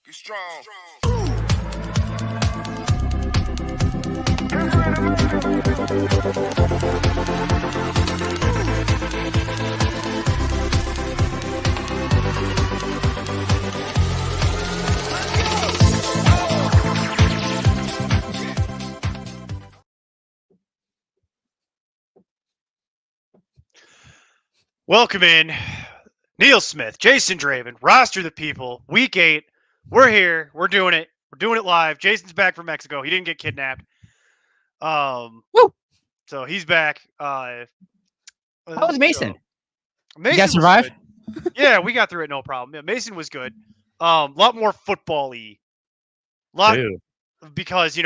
Be strong. Welcome in, Neil Smith, Jason Draven, roster the people, week 8. We're here. We're doing it. We're doing it live. Jason's back from Mexico. He didn't get kidnapped. Woo! So he's back. How was Mason? Mason You guys survive? was good. Yeah, we got through it, no problem. Yeah, Mason was good. A lot more football-y. Because,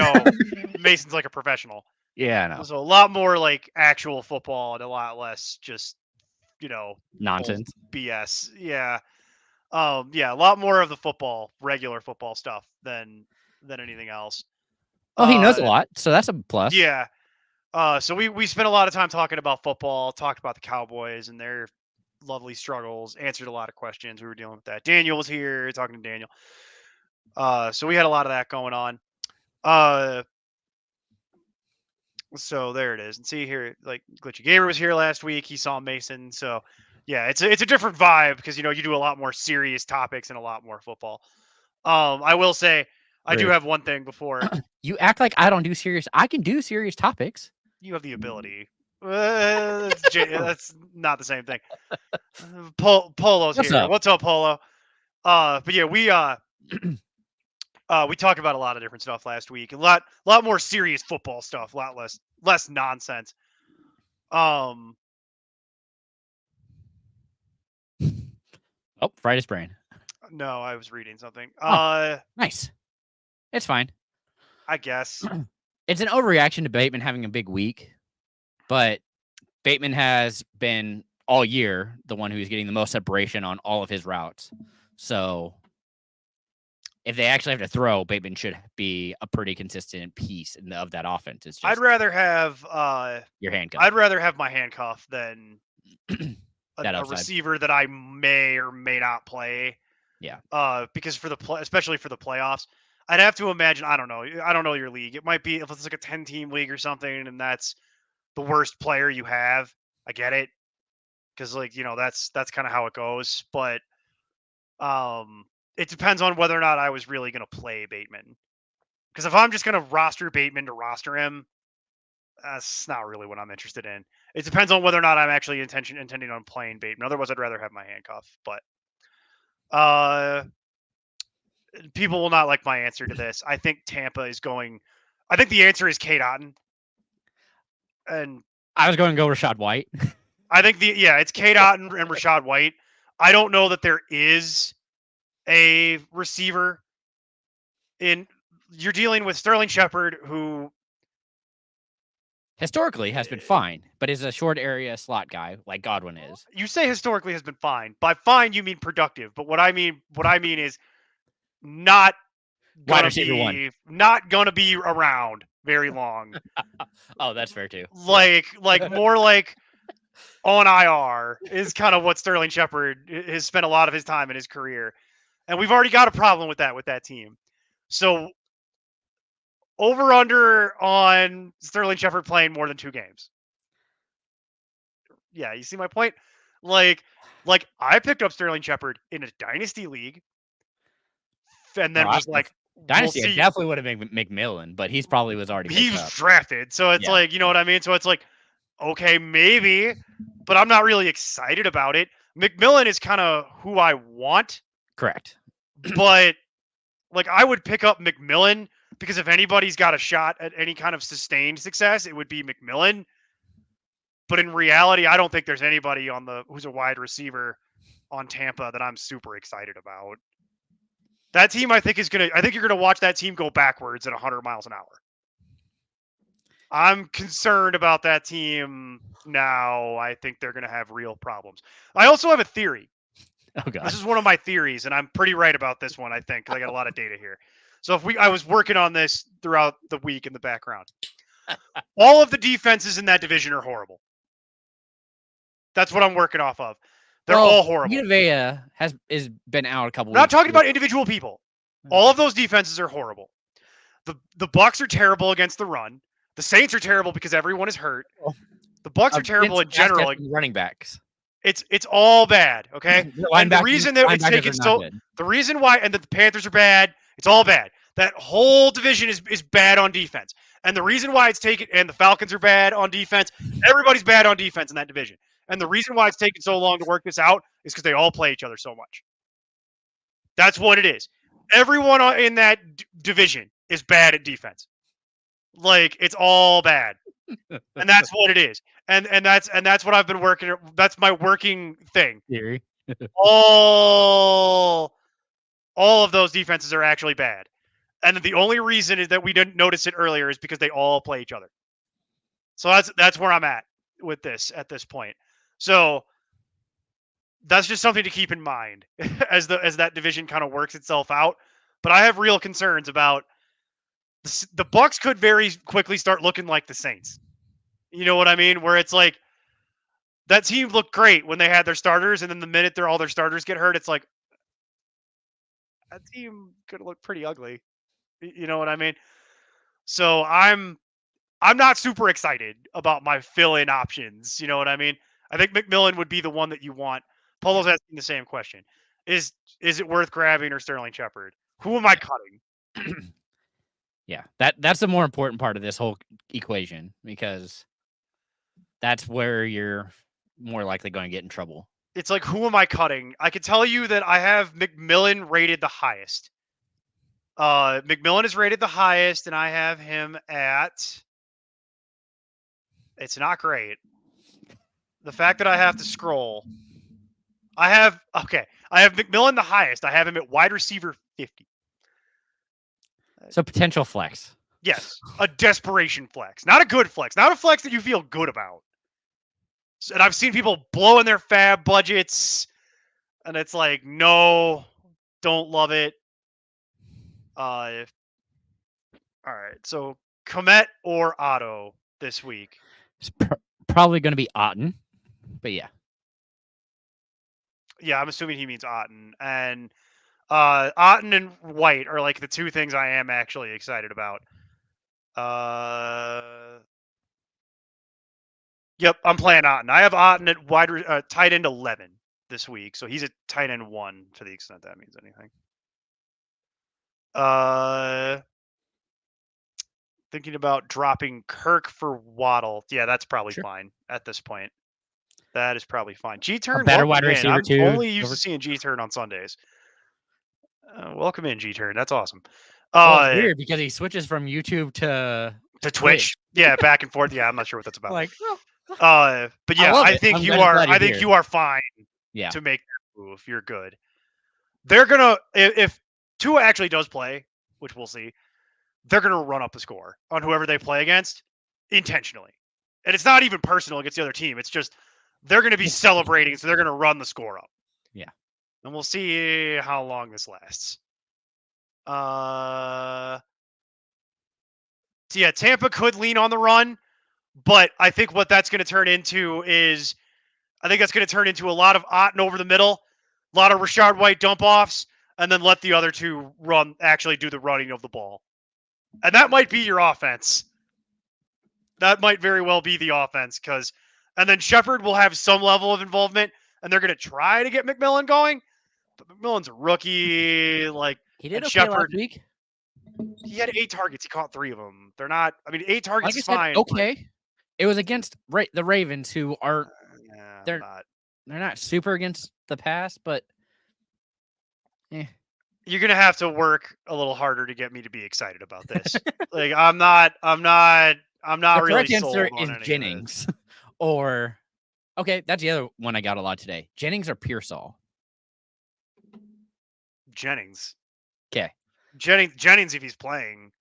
Mason's like a professional. Yeah, I know. So a lot more like actual football and a lot less just, Nonsense. BS. Yeah. Yeah, a lot more of the regular football stuff than anything else. Oh, he knows a lot, so that's a plus. Yeah. So we spent a lot of time talking about football, talked about the Cowboys and their lovely struggles, answered a lot of questions. We were dealing with that. Daniel was here, talking to Daniel. So we had a lot of that going on. So there it is. And see here, like Glitchy Gamer was here last week. He saw Mason. So yeah, it's a different vibe because you do a lot more serious topics and a lot more football. I will say I do have one thing before. You act like I don't do serious. I can do serious topics. You have the ability. That's not the same thing. Polo's What's here. up? What's up, Polo? But yeah, we talked about a lot of different stuff last week. A lot more serious football stuff. A lot less nonsense. Oh, fried his brain. No, I was reading something. Nice. It's fine. I guess. It's an overreaction to Bateman having a big week, but Bateman has been all year the one who's getting the most separation on all of his routes. So if they actually have to throw, Bateman should be a pretty consistent piece of that offense. It's just, I'd rather have your handcuff. I'd rather have my handcuff than a upside. receiver that I may or may not play. Yeah. Because especially for the playoffs, I'd have to imagine. I don't know your league. It might be if it's like a 10-team league or something, and that's the worst player you have. I get it, because that's kind of how it goes. But it depends on whether or not I was really going to play Bateman. Because if I'm just going to roster Bateman to roster him, that's not really what I'm interested in. It depends on whether or not I'm actually intending on playing Bateman. Otherwise, I'd rather have my handcuff. But people will not like my answer to this. I think Tampa is going. I think the answer is Kate Otten. And I was going to go Rachaad White. I think it's Kate Otten and Rachaad White. I don't know that there is a receiver you're dealing with Sterling Shepard, who historically has been fine, but is a short area slot guy like Godwin is. You say historically has been fine. By fine, you mean productive. But what I mean is not gonna be around very long. Oh, that's fair too. Like more like on IR is kind of what Sterling Shepard has spent a lot of his time in his career. And we've already got a problem with that team. So over under on Sterling Shepard playing more than 2 games. Yeah, you see my point? Like I picked up Sterling Shepard in a dynasty league. And then was like, dynasty, I definitely would have made McMillan, but he's probably was already he was drafted. So it's like, you know what I mean? So it's like, okay, maybe, but I'm not really excited about it. McMillan is kind of who I want. Correct. But like I would pick up McMillan because if anybody's got a shot at any kind of sustained success, it would be McMillan. But in reality, I don't think there's anybody who's a wide receiver on Tampa that I'm super excited about. That team, I think you're gonna watch that team go backwards at 100 miles an hour. I'm concerned about that team now. I think they're gonna have real problems. I also have a theory. Oh God. This is one of my theories, and I'm pretty right about this one, I think, because I got a lot of data here. So I was working on this throughout the week in the background. All of the defenses in that division are horrible. That's what I'm working off of. They're all horrible. Vita Vea has been out a couple weeks. We're not talking about individual people. All of those defenses are horrible. The Bucks are terrible against the run. The Saints are terrible because everyone is hurt. The Bucks are terrible in general. Running backs. It's all bad, okay? And the reason that it's taken the reason why, and that the Panthers are bad, it's all bad. That whole division is bad on defense. And the reason why it's taken, and the Falcons are bad on defense, everybody's bad on defense in that division. And the reason why it's taken so long to work this out is because they all play each other so much. That's what it is. Everyone in that division is bad at defense. Like, it's all bad. And that's what it is. And that's what I've been working. That's my working thing. Theory. all of those defenses are actually bad. And the only reason is that we didn't notice it earlier is because they all play each other. So that's where I'm at with this at this point. So that's just something to keep in mind as that division kind of works itself out. But I have real concerns about the Bucks could very quickly start looking like the Saints. You know what I mean? Where it's like that team looked great when they had their starters, and then the minute all their starters get hurt, it's like that team could look pretty ugly. You know what I mean? So I'm not super excited about my fill-in options. You know what I mean? I think McMillan would be the one that you want. Polo's asking the same question. Is it worth grabbing or Sterling Shepard? Who am I cutting? Yeah, that's the more important part of this whole equation, because that's where you're more likely going to get in trouble. It's like, who am I cutting? I can tell you that I have McMillan rated the highest. McMillan is rated the highest, and I have him at... It's not great. The fact that I have to scroll. I have McMillan the highest. I have him at wide receiver 50. So potential flex. Yes, a desperation flex. Not a good flex. Not a flex that you feel good about. And I've seen people blowing their fab budgets, and it's like, no, don't love it. All right, so Komet or Otto this week? It's probably going to be Otten, but yeah. Yeah, I'm assuming he means Otten. And Otten and White are like the two things I am actually excited about. Yep, I'm playing Otten. I have Otten at tight end 11 this week, so he's at tight end 1 to the extent that means anything. Thinking about dropping Kirk for Waddle. Yeah, that's probably fine at this point. That is probably fine. G-Turn, better wide receiver I'm too. only used to seeing G-Turn on Sundays. Welcome in, G-Turn. That's awesome. Well, it's weird because he switches from YouTube to Twitch. Yeah, back and forth. Yeah, I'm not sure what that's about. Like, but yeah, I think you are fine. Yeah. To make that move, you're good. They're gonna if Tua actually does play, which we'll see. They're gonna run up the score on whoever they play against intentionally, and it's not even personal against the other team. It's just they're gonna be celebrating, so they're gonna run the score up. Yeah, and we'll see how long this lasts. So yeah, Tampa could lean on the run, but I think what that's going to turn into is, I think that's going to turn into a lot of Otten over the middle, a lot of Rashard White dump offs, and then let the other two actually do the running of the ball. And that might be your offense. That might very well be the offense, and then Shepard will have some level of involvement, and they're going to try to get McMillan going. But McMillan's a rookie. Like, he did okay Shepard, last week. He had 8 targets. He caught 3 of them. They're not. I mean, 8 targets is fine. Okay, but it was against the Ravens, who are they're not super against the pass, but you're gonna have to work a little harder to get me to be excited about this. Like, I'm not the really correct sold answer on is Jennings, or that's the other one I got a lot today. Jennings or Pearsall. Jennings. Okay. Jennings, if he's playing.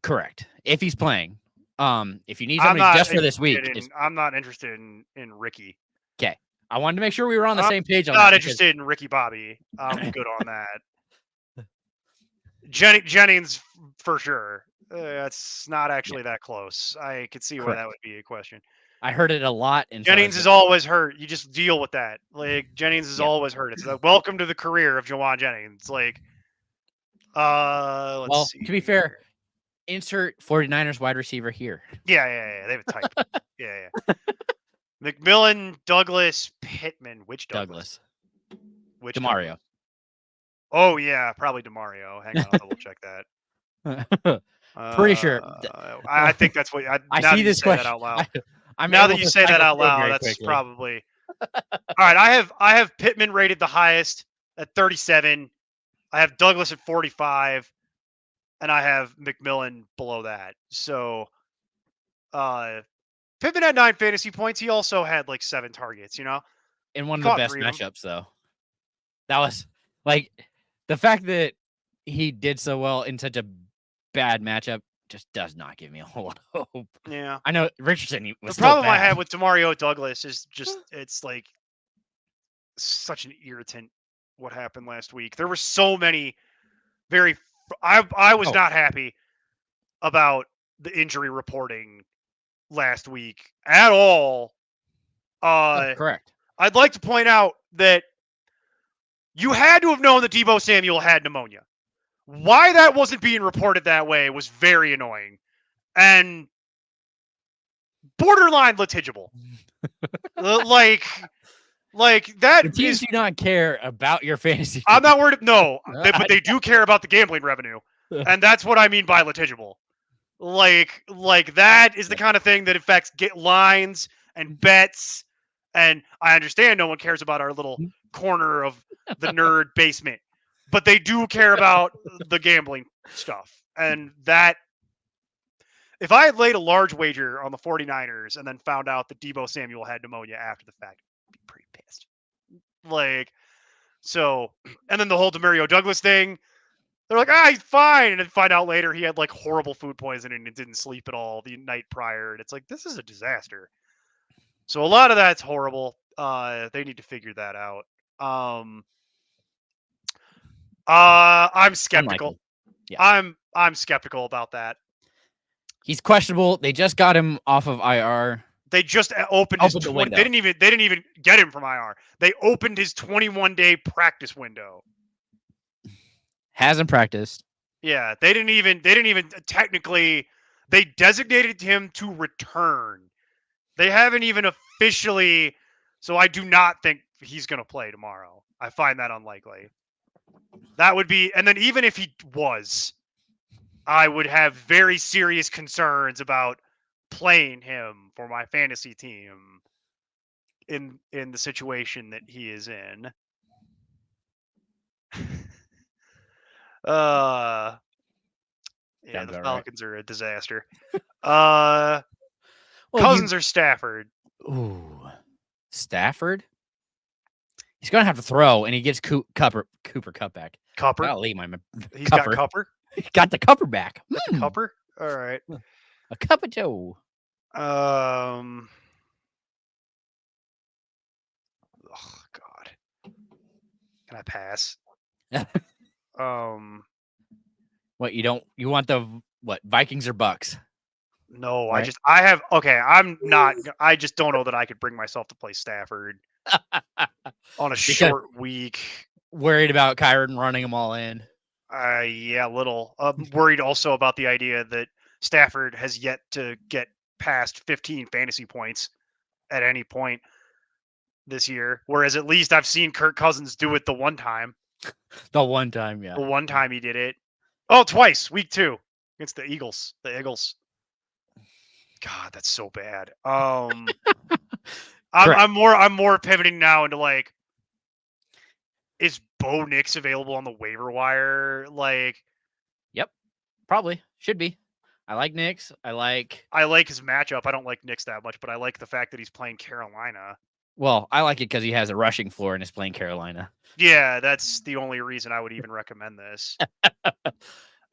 Correct. If he's playing. If you need somebody just for this week. I'm not interested in Ricky. Okay. I wanted to make sure we were on the same page on that. I'm not interested in Ricky Bobby. I'm good on that. Jennings, for sure. That's not actually that close. I could see why that would be a question. I heard it a lot. Jennings is always hurt. You just deal with that. Like, Jennings is always hurt. It's like, welcome to the career of Jawan Jennings. Like, Let's Well, see. to be fair, insert 49ers wide receiver here. Yeah. They have a type. yeah. McMillan, Douglas, Pittman. Which Douglas? Which DeMario. Douglas? Oh yeah, probably DeMario. Hang on, I'll double check that. Pretty sure. I think that's what. I now see that you this say that question. out loud. I'm Now able that you to say that cycle out through it loud, very that's quickly. probably. All right, I have Pittman rated the highest at 37. I have Douglas at 45, and I have McMillan below that. So, Pittman had 9 fantasy points. He also had like 7 targets. In one He of the caught best 3 of them. matchups, though. That was like the fact that he did so well in such a bad matchup just does not give me a whole lot of hope. Yeah. I know Richardson was The problem still I bad. have with DeMario Douglas is just it's like such an irritant what happened last week. There were so many very I was not happy about the injury reporting last week at all. Correct. I'd like to point out that you had to have known that Deebo Samuel had pneumonia. Why that wasn't being reported that way was very annoying and borderline litigible. like that The teams is. do not care about your fantasy. I'm not worried. No, but they do care about the gambling revenue, and that's what I mean by litigible. Like that is the kind of thing that affects get lines and bets. And I understand no one cares about our little corner of the nerd basement, but they do care about the gambling stuff. And that, if I had laid a large wager on the 49ers and then found out that Deebo Samuel had pneumonia after the fact, I'd be pretty pissed. So, and then the whole Demario Douglas thing, they're like, he's fine. And then find out later he had like horrible food poisoning and didn't sleep at all the night prior. And it's like, this is a disaster. So a lot of that's horrible. They need to figure that out. I'm skeptical. Yeah. I'm skeptical about that. He's questionable. They just got him off of IR. They just opened his the 20. window. They didn't even get him from IR. They opened his 21-day practice window. Hasn't practiced. Yeah, they didn't even technically. They designated him to return. They haven't even officially. So I do not think he's going to play tomorrow. I find that unlikely. That would be, and then even if he was, I would have very serious concerns about playing him for my fantasy team in the situation that he is in. Yeah, the Falcons are a disaster. Cousins or Stafford? Ooh, Stafford. He's gonna have to throw, and he gets Cooper Kupp back. Cupper. Golly, He's got Cupper. He got the Cupper back. Cupper. All right. A cup of Joe. Oh God. Can I pass? What you want the Vikings or Bucks? No, right? I just don't know that I could bring myself to play Stafford on a short week. Worried about Kyron running them all in. Yeah, a little. I'm worried also about the idea that Stafford has yet to get past 15 fantasy points at any point this year. Whereas at least I've seen Kirk Cousins do it the one time. The one time, yeah. The one time he did it. Oh, twice. Week 2 against the Eagles. The Eagles. God, that's so bad. I'm more pivoting now into like, is Bo Nix available on the waiver wire? Like, yep, probably should be. I like Nix. I like his matchup. I don't like Nix that much, but I like the fact that he's playing Carolina. Well, I like it because he has a rushing floor and is playing Carolina. Yeah, that's the only reason I would even recommend this. All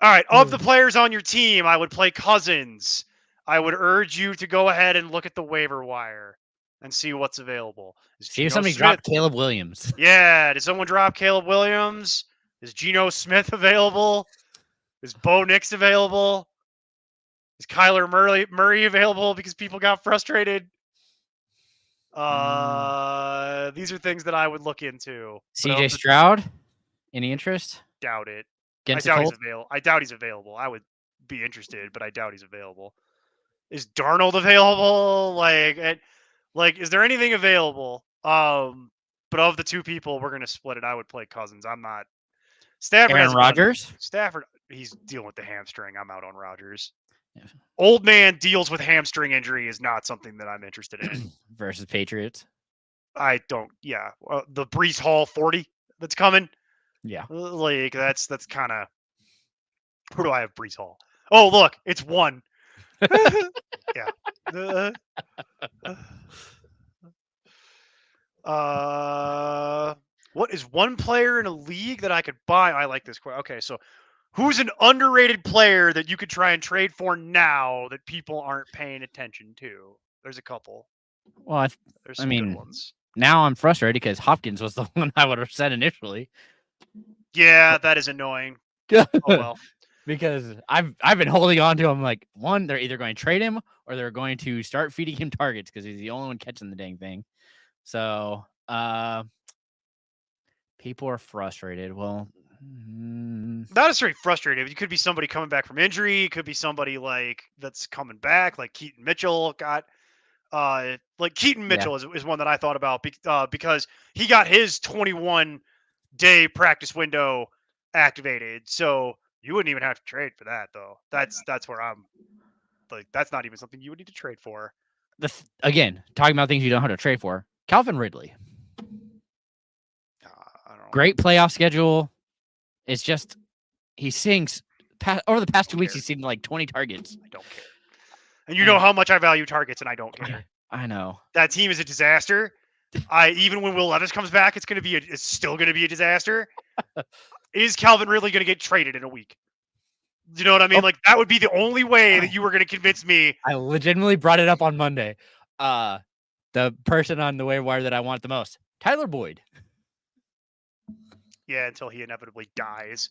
right, of the players on your team, I would play Cousins. I would urge you to go ahead and look at the waiver wire and see what's available. See if somebody dropped Caleb Williams. Yeah, did someone drop Caleb Williams? Is Geno Smith available? Is Bo Nix available? Is Kyler Murray available because people got frustrated? These are things that I would look into. CJ Stroud? Any interest? Doubt it. against the doubt he's Colts? available. I doubt he's available. I would be interested, but I doubt he's available. Is Darnold available? Is there anything available? But of the two people, we're gonna split it. I would play Cousins. I'm not. Stafford Aaron hasn't done. Rodgers? Stafford, he's dealing with the hamstring. I'm out on Rodgers. Yeah. Old man deals with hamstring injury is not something that I'm interested in. Versus Patriots. I don't. Yeah, the Brees Hall 40 that's coming. Yeah. Like that's kind of. Who do I have Brees Hall? Oh, look, it's one. Yeah. What is one player in a league that I could buy? I like this question. Okay, so who's an underrated player that you could try and trade for now that people aren't paying attention to? There's a couple. Well, There's I some good mean, ones. now I'm frustrated because Hopkins was the one I would have said initially. Yeah, that is annoying. Oh well. Because I've been holding on to him. Like, one, they're either going to trade him or they're going to start feeding him targets because he's the only one catching the dang thing. So people are frustrated. Well, Not necessarily frustrated. It could be somebody coming back from injury. It could be somebody that's coming back, like Keaton Mitchell got. Like Keaton Mitchell is one that I thought about because he got his 21-day practice window activated. So you wouldn't even have to trade for that, though. That's where I'm like, that's not even something you would need to trade for. Again, talking about things you don't have to trade for. Calvin Ridley. I don't Great playoff schedule. It's just he sinks. Over the past 2 weeks, he's seen like 20 targets. I don't care. And you know how much I value targets, and I don't care. I know. That team is a disaster. Even when Will Levis comes back, it's still going to be a disaster. Is Calvin Ridley going to get traded in a week? You know what I mean? Like, that would be the only way that you were going to convince me. I legitimately brought it up on Monday. The person on the waiver wire that I want the most, Tyler Boyd. Yeah, until he inevitably dies.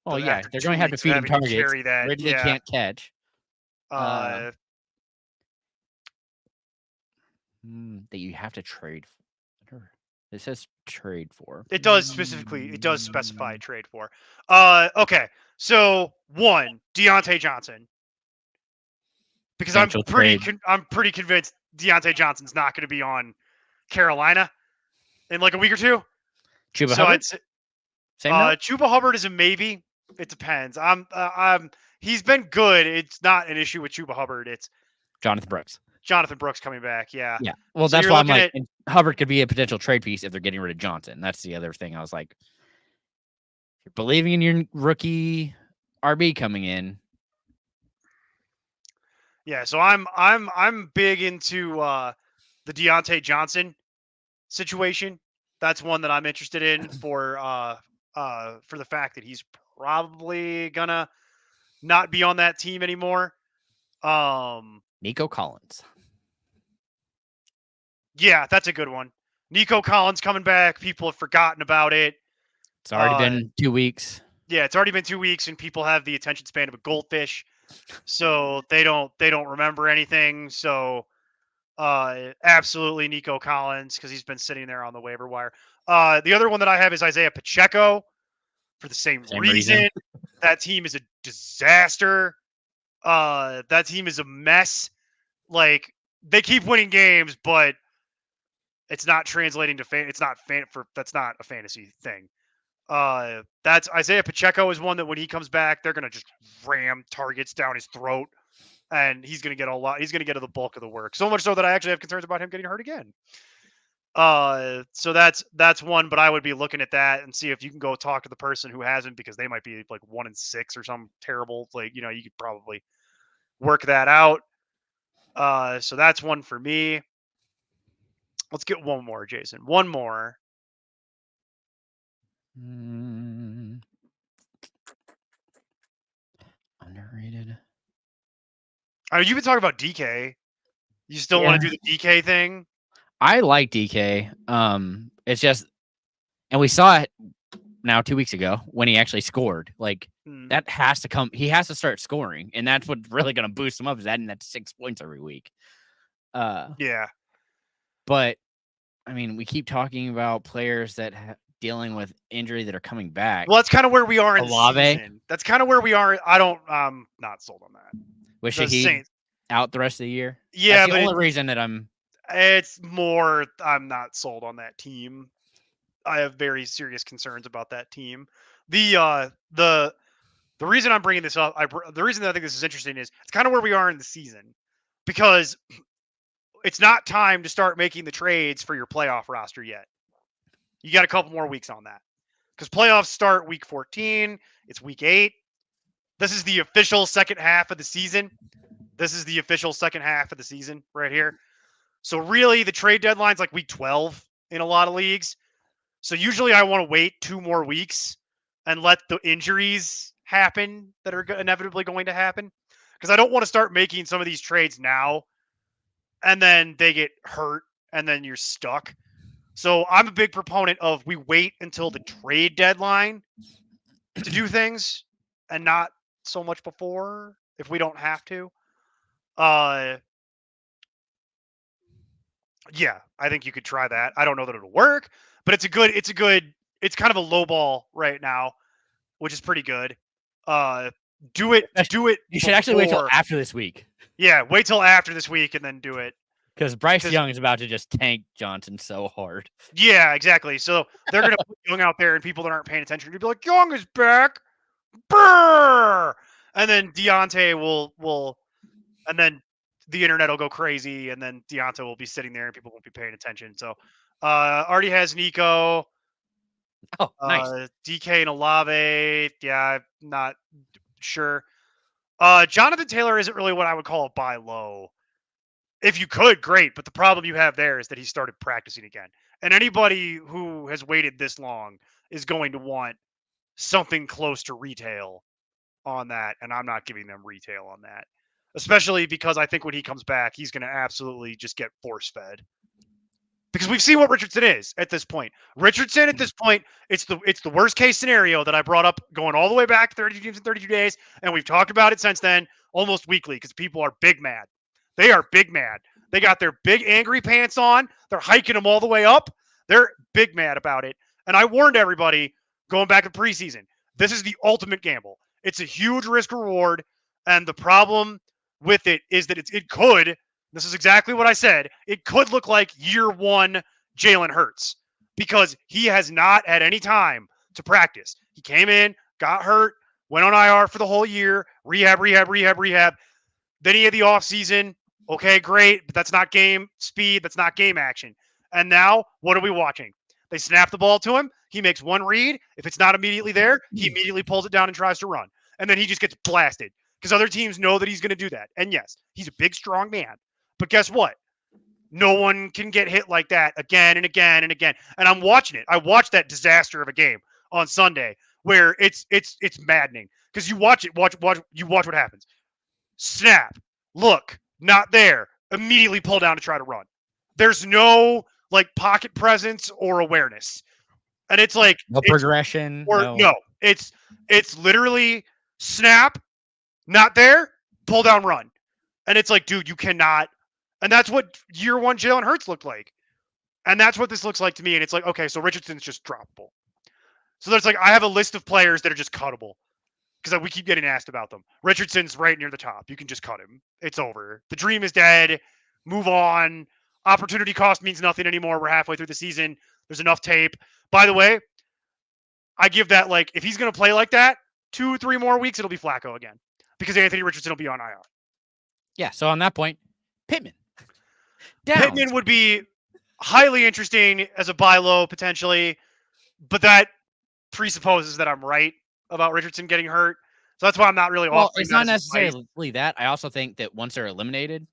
Oh, yeah. They're going to have to feed him targets. Ridley can't catch. That you have to trade for. It says trade for. It does specify trade for. Okay. So, one, Deontay Johnson. Because I'm pretty convinced Deontay Johnson's not going to be on Carolina in like a week or two. Chuba Hubbard? Same Chuba Hubbard is a maybe. It depends. He's been good. It's not an issue with Chuba Hubbard. It's Jonathan Brooks coming back. Yeah. Yeah. Well, so that's why I'm like, Hubbard could be a potential trade piece if they're getting rid of Johnson. That's the other thing. I was like, you're believing in your rookie RB coming in. Yeah. So I'm big into the Deontay Johnson situation. That's one that I'm interested in for the fact that he's probably gonna not be on that team anymore. Nico Collins. Yeah, that's a good one. Nico Collins coming back. People have forgotten about it. It's already been 2 weeks. Yeah, it's already been 2 weeks, and people have the attention span of a goldfish, so they don't remember anything. So, absolutely Nico Collins because he's been sitting there on the waiver wire. The other one that I have is Isaiah Pacheco for the same reason. That team is a disaster. That team is a mess. Like, they keep winning games, but it's not translating to that's not a fantasy thing. That's Isaiah Pacheco is one that when he comes back, they're gonna just ram targets down his throat, and he's gonna get he's gonna get to the bulk of the work. So much so that I actually have concerns about him getting hurt again. So that's one, but I would be looking at that and see if you can go talk to the person who hasn't, because they might be like 1-6 or some terrible, you could probably work that out. So that's one for me. Let's get one more, Jason. One more. Underrated. You've been talking about DK. You still want to do the DK thing? I like DK. It's just, and we saw it now 2 weeks ago when he actually scored. Like, that has to come. He has to start scoring, and that's what's really going to boost him up, is adding that 6 points every week. Yeah. But I mean, we keep talking about players that dealing with injuries that are coming back. Well, that's kind of where we are in Olave? the season. That's kind of where we are. I'm not sold on that. Was The Shaheed Saints. out the rest of the year? Yeah, That's the only reason that it's more I'm not sold on that team. I have very serious concerns about that team. The reason I'm bringing this up, the reason that I think this is interesting is it's kind of where we are in the season, because it's not time to start making the trades for your playoff roster yet. You got a couple more weeks on that, because playoffs start week 14. It's week 8. This is the official second half of the season. This is the official second half of the season right here. So really, the trade deadline's like week 12 in a lot of leagues. So usually I want to wait 2 more weeks and let the injuries happen that are inevitably going to happen, because I don't want to start making some of these trades now and then they get hurt and then you're stuck. So I'm a big proponent of we wait until the trade deadline to do things and not so much before if we don't have to. Yeah, I think you could try that. I don't know that it'll work, but it's kind of a low ball right now, which is pretty good. Do it. you should actually wait till before- after this week, Yeah, wait till after this week and then do it. because Bryce Young is about to just tank Johnson so hard. Yeah, exactly. So they're gonna put Young out there, and people that aren't paying attention to be like, Young is back, brr, and then Deontay will, and then the internet will go crazy, and then Deontay will be sitting there, and people won't be paying attention. So, already has Nico. Oh, nice. DK and Olave. Yeah, I'm not sure. Jonathan Taylor isn't really what I would call a buy low. If you could, great. But the problem you have there is that he started practicing again. And anybody who has waited this long is going to want something close to retail on that. And I'm not giving them retail on that, especially because I think when he comes back, he's going to absolutely just get force fed. Because we've seen what Richardson is at this point. Richardson at this point, it's the worst case scenario that I brought up going all the way back 32 teams in 32 days, and we've talked about it since then almost weekly because people are big mad. They are big mad. They got their big angry pants on. They're hiking them all the way up. They're big mad about it. And I warned everybody going back to preseason. This is the ultimate gamble. It's a huge risk reward, and the problem with it is that it could. This is exactly what I said. It could look like year 1 Jalen Hurts, because he has not had any time to practice. He came in, got hurt, went on IR for the whole year, rehab. Then he had the offseason. Okay, great, but that's not game speed. That's not game action. And now, what are we watching? They snap the ball to him. He makes one read. If it's not immediately there, he immediately pulls it down and tries to run. And then he just gets blasted because other teams know that he's going to do that. And yes, he's a big, strong man. But guess what? No one can get hit like that again and again and again. And I'm watching it. I watched that disaster of a game on Sunday where it's maddening because you watch it, watch what happens. Snap, look, not there. Immediately pull down to try to run. There's no like pocket presence or awareness, and it's like no progression. No, it's literally snap, not there, pull down, run, and it's like, dude, you cannot. And that's what year 1 Jalen Hurts looked like. And that's what this looks like to me. And it's like, okay, so Richardson's just droppable. So there's like, I have a list of players that are just cuttable because we keep getting asked about them. Richardson's right near the top. You can just cut him. It's over. The dream is dead. Move on. Opportunity cost means nothing anymore. We're halfway through the season. There's enough tape. By the way, I give that, like, if he's going to play like that, 2-3 more weeks, it'll be Flacco again because Anthony Richardson will be on IR. Yeah. So on that point, Pittman. Pittman would be highly interesting as a buy low potentially, but that presupposes that I'm right about Richardson getting hurt. So that's why I'm not really offering. It's not necessarily that. I also think that once they're eliminated,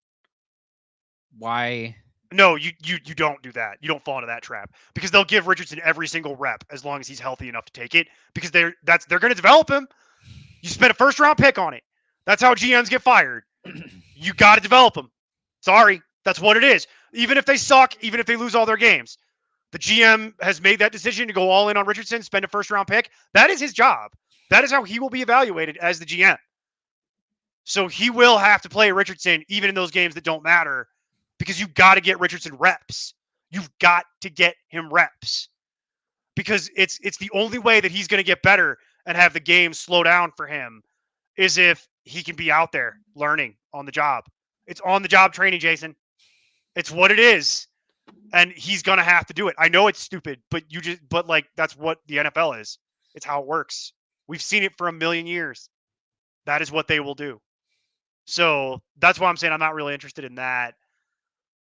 why? No, you don't do that. You don't fall into that trap because they'll give Richardson every single rep as long as he's healthy enough to take it because they're going to develop him. You spend a first round pick on it. That's how GMs get fired. You got to develop him. Sorry. That's what it is. Even if they suck, even if they lose all their games, the GM has made that decision to go all in on Richardson, spend a first-round pick. That is his job. That is how he will be evaluated as the GM. So he will have to play Richardson even in those games that don't matter because you've got to get Richardson reps. You've got to get him reps. because it's the only way that he's going to get better and have the game slow down for him is if he can be out there learning on the job. It's on the job training, Jason. It's what it is. And he's going to have to do it. I know it's stupid, but like that's what the NFL is. It's how it works. We've seen it for a million years. That is what they will do. So that's why I'm saying I'm not really interested in that.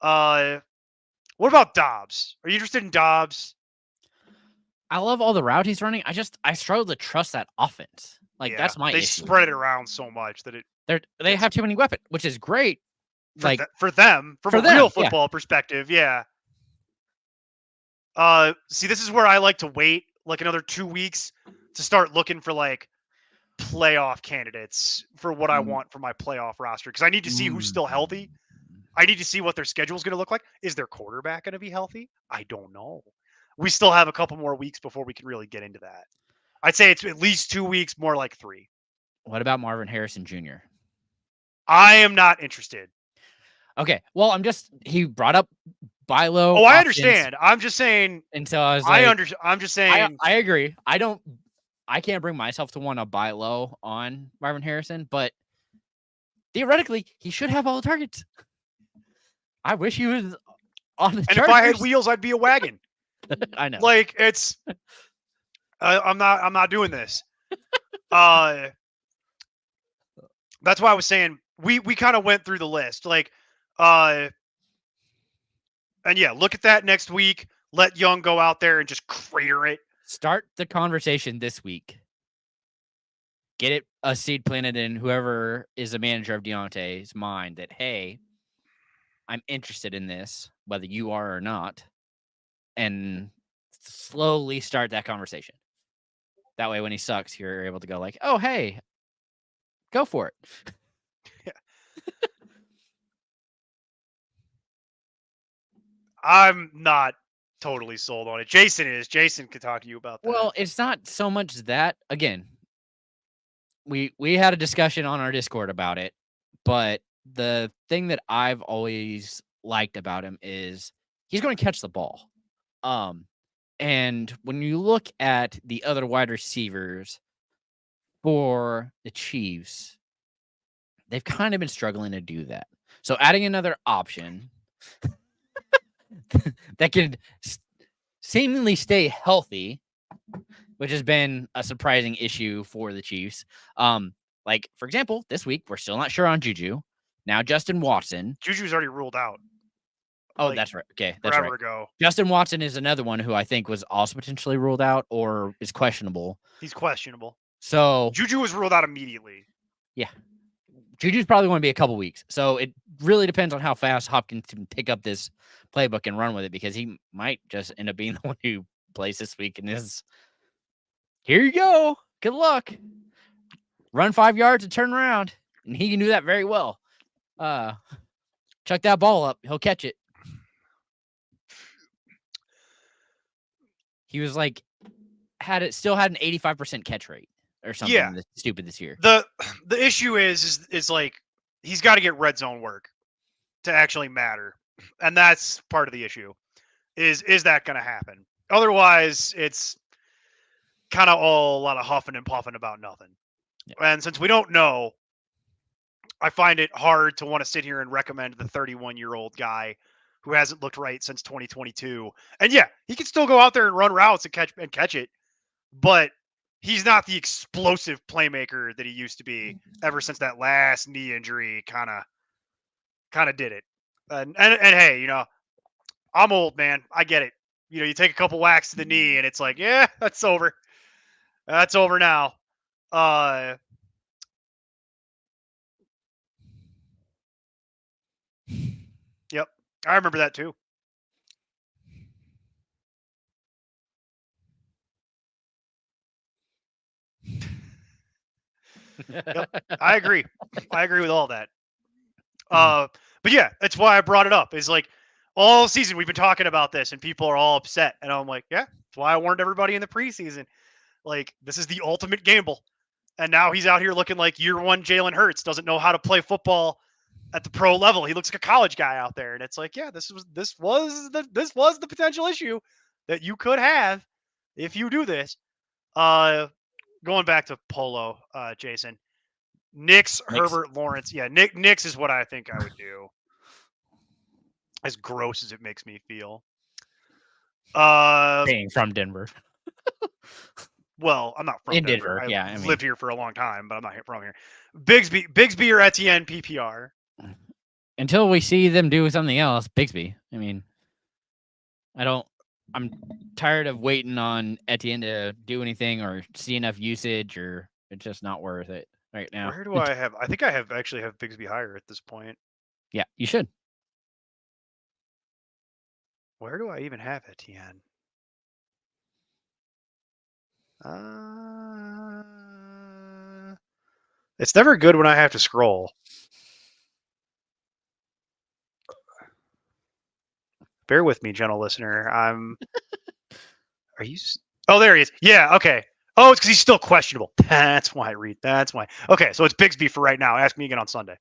What about Dobbs? Are you interested in Dobbs? I love all the route he's running. I struggle to trust that offense. Like that's my they issue. Spread it around so much that they have too many weapons, which is great. For them, from a real football perspective, yeah. See, this is where I like to wait like another 2 weeks to start looking for like playoff candidates for what I want for my playoff roster, because I need to see who's still healthy. I need to see what their schedule is going to look like. Is their quarterback going to be healthy? I don't know. We still have a couple more weeks before we can really get into that. I'd say it's at least 2 weeks, more like 3. What about Marvin Harrison Jr.? I am not interested. Okay. Well, he brought up buy low. Oh, I understand. I'm just saying. And so I was like, I'm just saying. I agree. I can't bring myself to want to buy low on Marvin Harrison, but theoretically, he should have all the targets. I wish he was on the Chargers. If I had wheels, I'd be a wagon. I know. Like it's. I'm not doing this. That's why I was saying we kind of went through the list. Like, and yeah, look at that next week. Let Young go out there and just crater it. Start the conversation this week. Get a seed planted in whoever is the manager of Deontay's mind that, hey, I'm interested in this, whether you are or not, and slowly start that conversation. That way, when he sucks, you're able to go like, oh, hey, go for it. Yeah. I'm not totally sold on it. Jason is. Jason could talk to you about that. Well, it's not so much that, again, we had a discussion on our Discord about it, but the thing that I've always liked about him is he's going to catch the ball. And when you look at the other wide receivers for the Chiefs, they've kind of been struggling to do that. So adding another option that can seemingly stay healthy, which has been a surprising issue for the Chiefs. Like, for example, this week, we're still not sure on Juju. Now, Justin Watson. Juju's already ruled out. Oh, like, that's right. Okay, that's forever right. Ago. Justin Watson is another one who I think was also potentially ruled out or is questionable. He's questionable. So Juju was ruled out immediately. Yeah. Juju's probably going to be a couple weeks. So it really depends on how fast Hopkins can pick up this playbook and run with it, because he might just end up being the one who plays this week and is, here you go. Good luck. Run 5 yards and turn around. And he can do that very well. Chuck that ball up. He'll catch it. He was like, still had an 85% catch rate or something. Yeah. Stupid this year. The issue is like, he's got to get red zone work to actually matter. And that's part of the issue. Is that going to happen? Otherwise, it's kind of all a lot of huffing and puffing about nothing. Yeah. And since we don't know, I find it hard to want to sit here and recommend the 31-year-old guy who hasn't looked right since 2022. And yeah, he can still go out there and run routes and catch it, but he's not the explosive playmaker that he used to be ever since that last knee injury kind of did it. And hey, I'm old, man. I get it. You take a couple whacks to the knee and it's like, yeah, that's over. That's over now. Yep. I remember that too. Yep. I agree with all that. But yeah, that's why I brought it up. Is like all season we've been talking about this and people are all upset. And I'm like, yeah, that's why I warned everybody in the preseason. Like, this is the ultimate gamble. And now he's out here looking like year one Jalen Hurts, doesn't know how to play football at the pro level. He looks like a college guy out there. And it's like, yeah, this was the potential issue that you could have if you do this, going back to Polo, Jason, Knicks, Herbert, Lawrence. Yeah, Knicks is what I think I would do. As gross as it makes me feel. Being from Denver. Well, I'm not from In Denver. Denver, I've lived here for a long time, but I'm not from here. Bigsby or Etienne PPR. Until we see them do something else, Bigsby. I mean, I'm tired of waiting on Etienne to do anything or see enough usage, or it's just not worth it right now. Where do I have? I think I actually have Bigsby higher at this point. Yeah, you should. Where do I even have Etienne? It's never good when I have to scroll. Bear with me, gentle listener. Are you? Oh, there he is. Yeah. Okay. Oh, it's because he's still questionable. That's why I read. That's why. Okay, so it's Bigsby for right now. Ask me again on Sunday.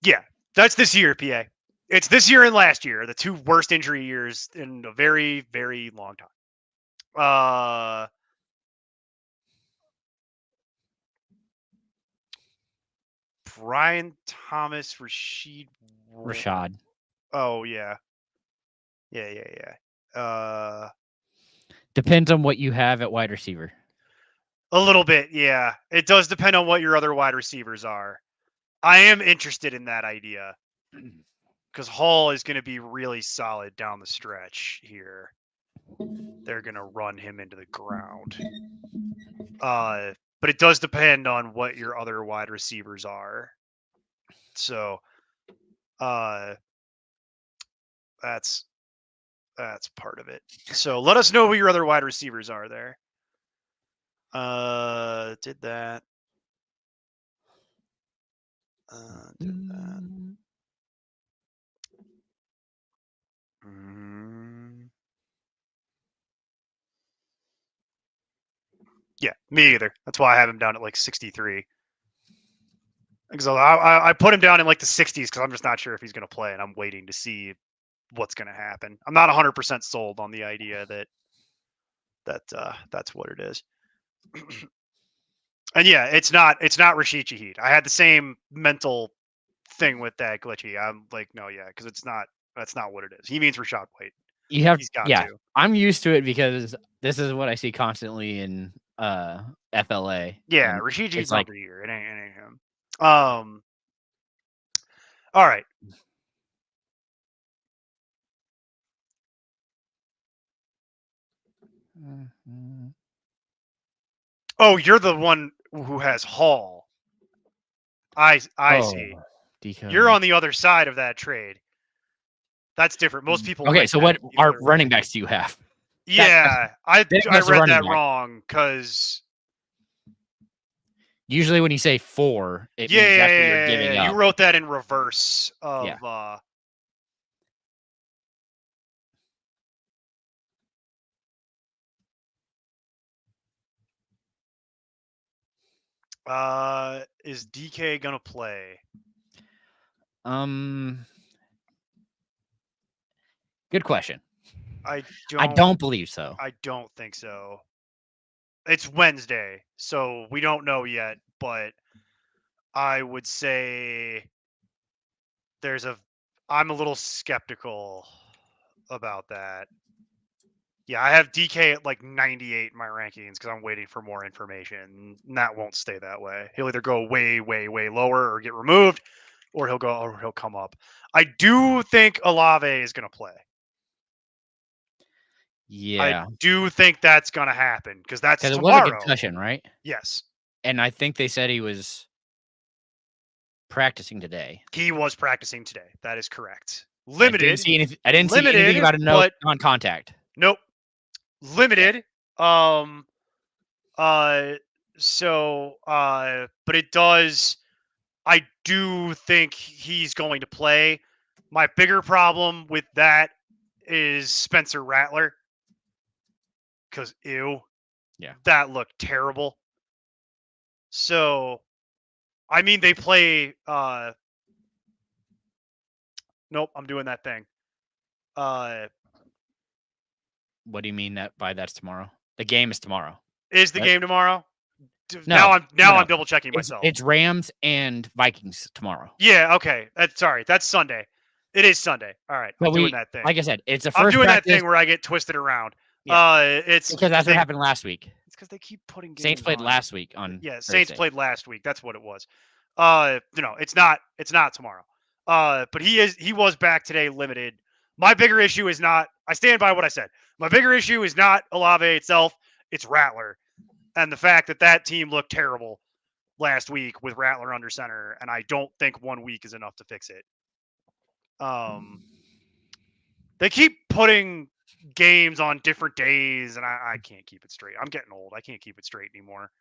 Yeah, that's this year, PA. It's this year and last year, the two worst injury years in a very, very long time. Brian Thomas, Rashad. Oh yeah. Depends on what you have at wide receiver. A little bit, yeah. It does depend on what your other wide receivers are. I am interested in that idea because Hall is going to be really solid down the stretch here. They're going to run him into the ground. But it does depend on what your other wide receivers are. So, that's part of it. So let us know who your other wide receivers are there. Did that. Did that. Yeah, me either. That's why I have him down at like 63. Because I put him down in like the 60s because I'm just not sure if he's going to play, and I'm waiting to see what's going to happen. I'm not 100% sold on the idea that's what it is. And yeah, it's not Rashid Shaheed. I had the same mental thing with that glitchy. I'm like, no, yeah, because that's not what it is. He means Rashad White. He's got to. I'm used to it because this is what I see constantly in FLA. Yeah, Rashid Shaheed's like every year. It ain't him. All right. Oh, you're the one who has Hall. I see. DK. You're on the other side of that trade. That's different. Most people. Okay, so what our running backs do you have? Yeah, I read that wrong because usually when you say 4, it means that's what you're giving up. You wrote that in reverse of is DK gonna play? Good question. I don't believe so. I don't think so. It's Wednesday, so we don't know yet, but I would say I'm a little skeptical about that. Yeah, I have DK at like 98 in my rankings because I'm waiting for more information. And that won't stay that way. He'll either go way, way, way lower or get removed, or he'll come up. I do think Olave is going to play. Yeah, I do think that's going to happen because that's tomorrow. It was a concussion, right? Yes. And I think they said he was practicing today. He was practicing today. That is correct. Limited. I didn't see anything about a note on contact. Nope. Limited. But it does. I do think he's going to play. My bigger problem with that is Spencer Rattler. Because, ew. Yeah. That looked terrible. So, I mean, they play. Nope, I'm doing that thing. What do you mean that by that's tomorrow? The game is tomorrow. Is the Right? game tomorrow? No, Now no. I'm double checking myself. It's Rams and Vikings tomorrow. Yeah, okay. That's Sunday. It is Sunday. All right, But I'm doing that thing. like I said, it's the I'm first doing practice. that thing where I get twisted around. Yeah. It's because that's what happened last week. It's because they keep putting games Saints played on. last week on. Yeah, Thursday. Saints played last week. That's what it was. It's not tomorrow. But he was back today, limited. My bigger issue is not. I stand by what I said. My bigger issue is not Olave itself. It's Rattler, and the fact that team looked terrible last week with Rattler under center, and I don't think 1 week is enough to fix it. They keep putting games on different days, and I can't keep it straight. I'm getting old. I can't keep it straight anymore.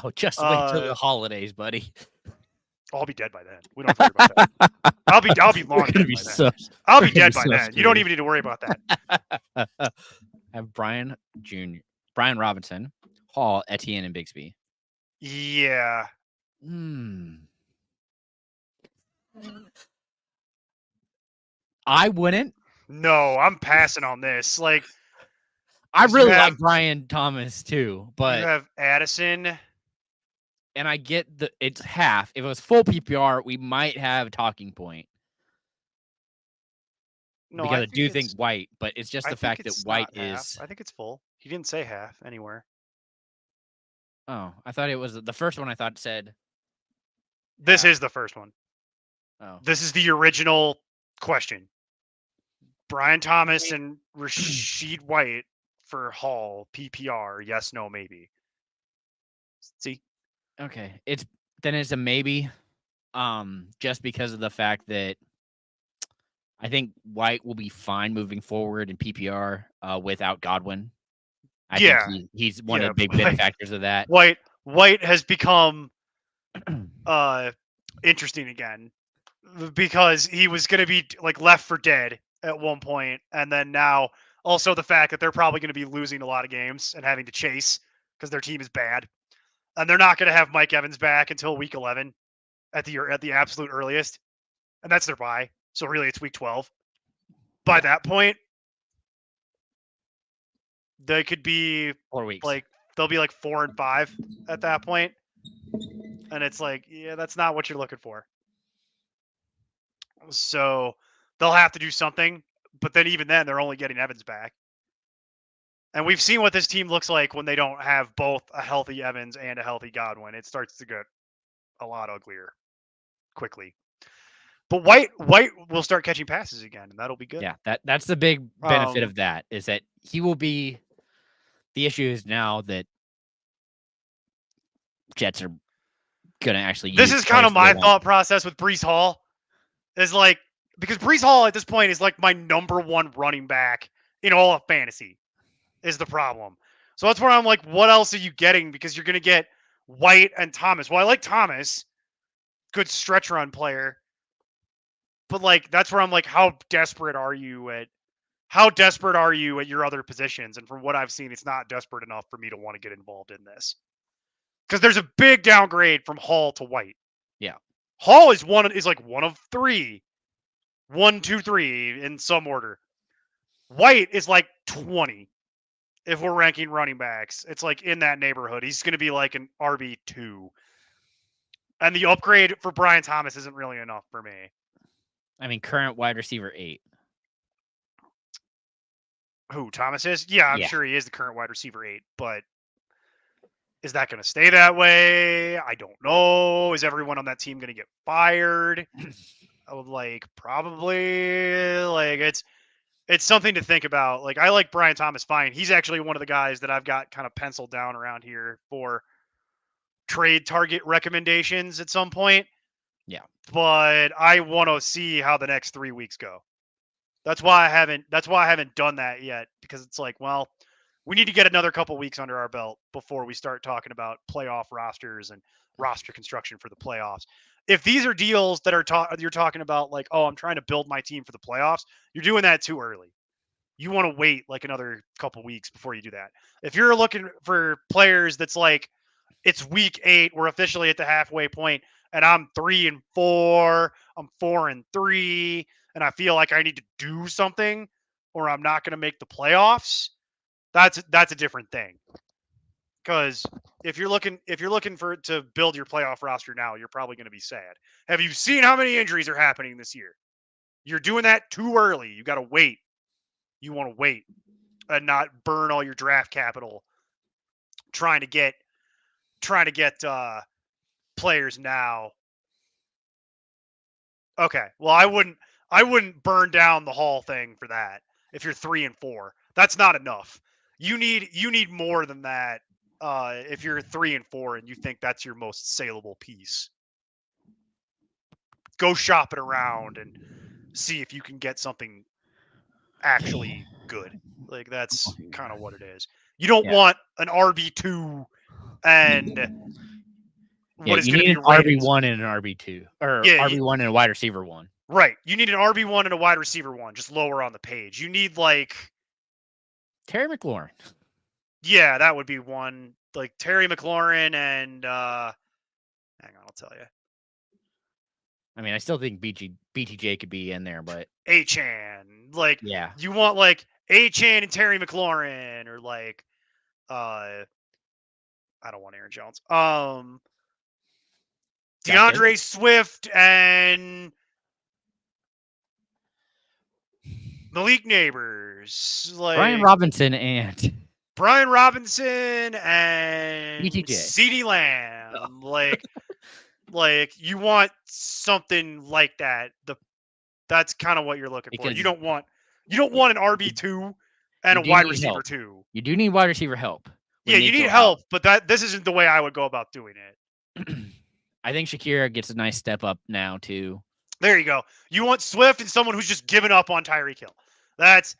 Oh, just wait till the holidays, buddy. I'll be dead by then. We don't have to worry about that. I'll be long dead by then. I'll be dead by then. You don't even need to worry about that. Have Brian Robinson, Hall, Etienne, and Bigsby. Yeah. I wouldn't. No, I'm passing on this. Like, I really like Brian Thomas too, but you have Addison. And I get it's half. If it was full PPR, we might have a talking point. No, because I do think White, but it's just the fact that White is. I think it's full. He didn't say half anywhere. Oh, I thought it was the first one. I thought said. This is the first one. Oh, this is the original question. Brian Thomas and Rashid White for Hall PPR. Yes, no, maybe. See. Okay, it's a maybe, just because of the fact that I think White will be fine moving forward in PPR without Godwin. I think he's one of the big benefactors of that. White has become interesting again because he was going to be like left for dead at one point, and then now also the fact that they're probably going to be losing a lot of games and having to chase because their team is bad. And they're not going to have Mike Evans back until week 11 at the absolute earliest. And that's their bye. So really it's week 12. By that point, they could be 4 weeks. Like they'll be like 4 and 5 at that point. And it's like, yeah, that's not what you're looking for. So they'll have to do something. But then even then, they're only getting Evans back. And we've seen what this team looks like when they don't have both a healthy Evans and a healthy Godwin. It starts to get a lot uglier quickly. But White will start catching passes again, and that'll be good. Yeah, that's the big benefit of that, is that he will be. The issue is now that Jets are going to actually use. This is kind of my thought process with Breece Hall. Is like, because Breece Hall at this point is like my number one running back in all of fantasy. Is the problem. So that's where I'm like, what else are you getting? Because you're going to get White and Thomas. Well, I like Thomas. Good stretch run player. But like, that's where I'm like, how desperate are you at your other positions? And from what I've seen, it's not desperate enough for me to want to get involved in this. Because there's a big downgrade from Hall to White. Yeah. Hall is like one of 3. 1, 2, 3 in some order. White is like 20. If we're ranking running backs, it's like in that neighborhood. He's going to be like an RB2. And the upgrade for Brian Thomas isn't really enough for me. I mean, current wide receiver 8. Who, Thomas is? Yeah, I'm sure he is the current wide receiver 8. But is that going to stay that way? I don't know. Is everyone on that team going to get fired? Like, probably. Like, it's something to think about. Like, I like Brian Thomas fine. He's actually one of the guys that I've got kind of penciled down around here for trade target recommendations at some point. Yeah. But I want to see how the next 3 weeks go. That's why I haven't done that yet, because it's like, well, we need to get another couple weeks under our belt before we start talking about playoff rosters and roster construction for the playoffs. If these are deals that you're talking about, like, oh, I'm trying to build my team for the playoffs, you're doing that too early. You want to wait like another couple weeks before you do that. If you're looking for players that's like, it's week 8, we're officially at the halfway point, and I'm 3 and 4, I'm 4 and 3, and I feel like I need to do something, or I'm not going to make the playoffs, that's a different thing. Because if you're looking for to build your playoff roster now, you're probably going to be sad. Have you seen how many injuries are happening this year? You're doing that too early. You got to wait. You want to wait and not burn all your draft capital trying to get players now. Okay, well I wouldn't burn down the Hall thing for that. If you're 3-4, that's not enough. You need more than that. If you're 3-4 and you think that's your most saleable piece, go shop it around and see if you can get something actually good. Like that's kind of what it is. You don't want an RB2 and Yeah, what is you going to need be an rated. RB1 and an RB2, or Yeah, RB1 and a wide receiver 1. Right. You need an RB1 and a wide receiver 1, just lower on the page. You need like Terry McLaurin. Yeah, that would be one. Like Terry McLaurin and hang on, I'll tell you. I mean, I still think BTJ could be in there, but Achan. Like yeah, you want like Achan and Terry McLaurin, or like I don't want Aaron Jones. DeAndre Swift and Malik Neighbors. Like Brian Robinson and and BTJ. CeeDee Lamb. Like you want something like that. That's kind of what you're looking for. You don't want an RB2 and a wide receiver 2. You do need wide receiver help. Yeah, you need help, but this isn't the way I would go about doing it. I think Shakira gets a nice step up now too. There you go. You want Swift and someone who's just given up on Tyreek Hill. That's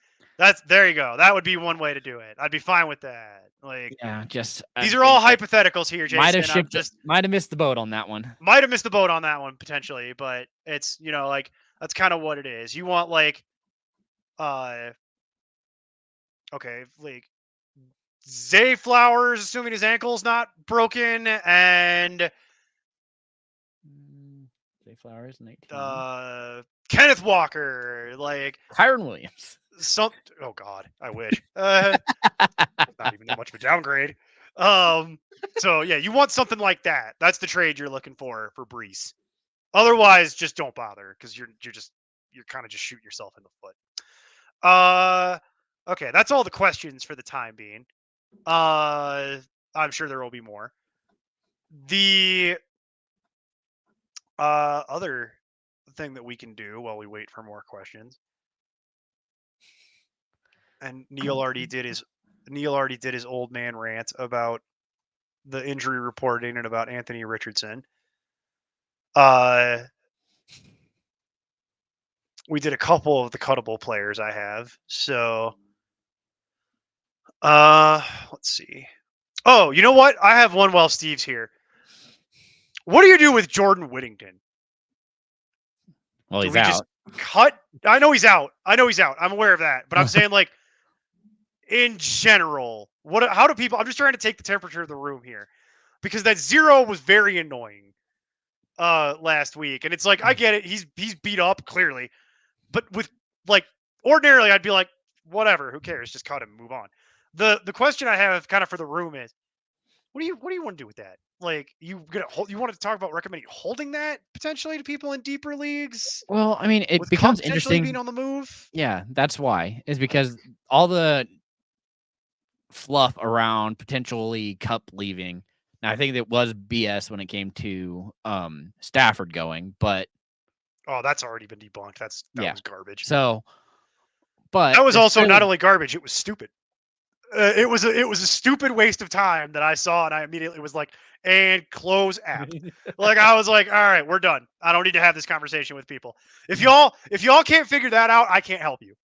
there you go. That would be one way to do it. I'd be fine with that. Like, yeah, these are all hypotheticals here, Jason. Might have missed the boat on that one. Might have missed the boat on that one potentially, but it's like that's kind of what it is. You want like, okay, like Zay Flowers, assuming his ankle's not broken, and Zay Flowers, 19. Kenneth Walker, like Kyron Williams. Oh God, I wish. Not even that much of a downgrade. So yeah, you want something like that. That's the trade you're looking for Brees. Otherwise, just don't bother because you're kind of just shooting yourself in the foot. Okay, that's all the questions for the time being. I'm sure there will be more. The other thing that we can do while we wait for more questions, and Neil already did his old man rant about the injury reporting and about Anthony Richardson. We did a couple of the cuttable players I have. So let's see. Oh, you know what? I have one while Steve's here. What do you do with Jordan Whittington? Well, he's out. Just cut? I know he's out. I'm aware of that. But I'm saying, like, in general, how do people... I'm just trying to take the temperature of the room here. Because that 0 was very annoying last week. And it's like, I get it. He's beat up, clearly. But with, like, ordinarily, I'd be like, whatever, who cares? Just cut him and move on. The question I have kind of for the room is, what do you want to do with that? Like, you wanted to talk about recommending holding that potentially to people in deeper leagues? Well, I mean, it becomes interesting being on the move. Yeah, that's why. Is because all the fluff around potentially Cup leaving. Now, I think it was BS when it came to Stafford going, but that's already been debunked. That was garbage. So, but that was also not only garbage; it was stupid. It was a stupid waste of time that I saw, and I immediately was like, "And close app." Like, I was like, "All right, we're done. I don't need to have this conversation with people. If y'all can't figure that out, I can't help you."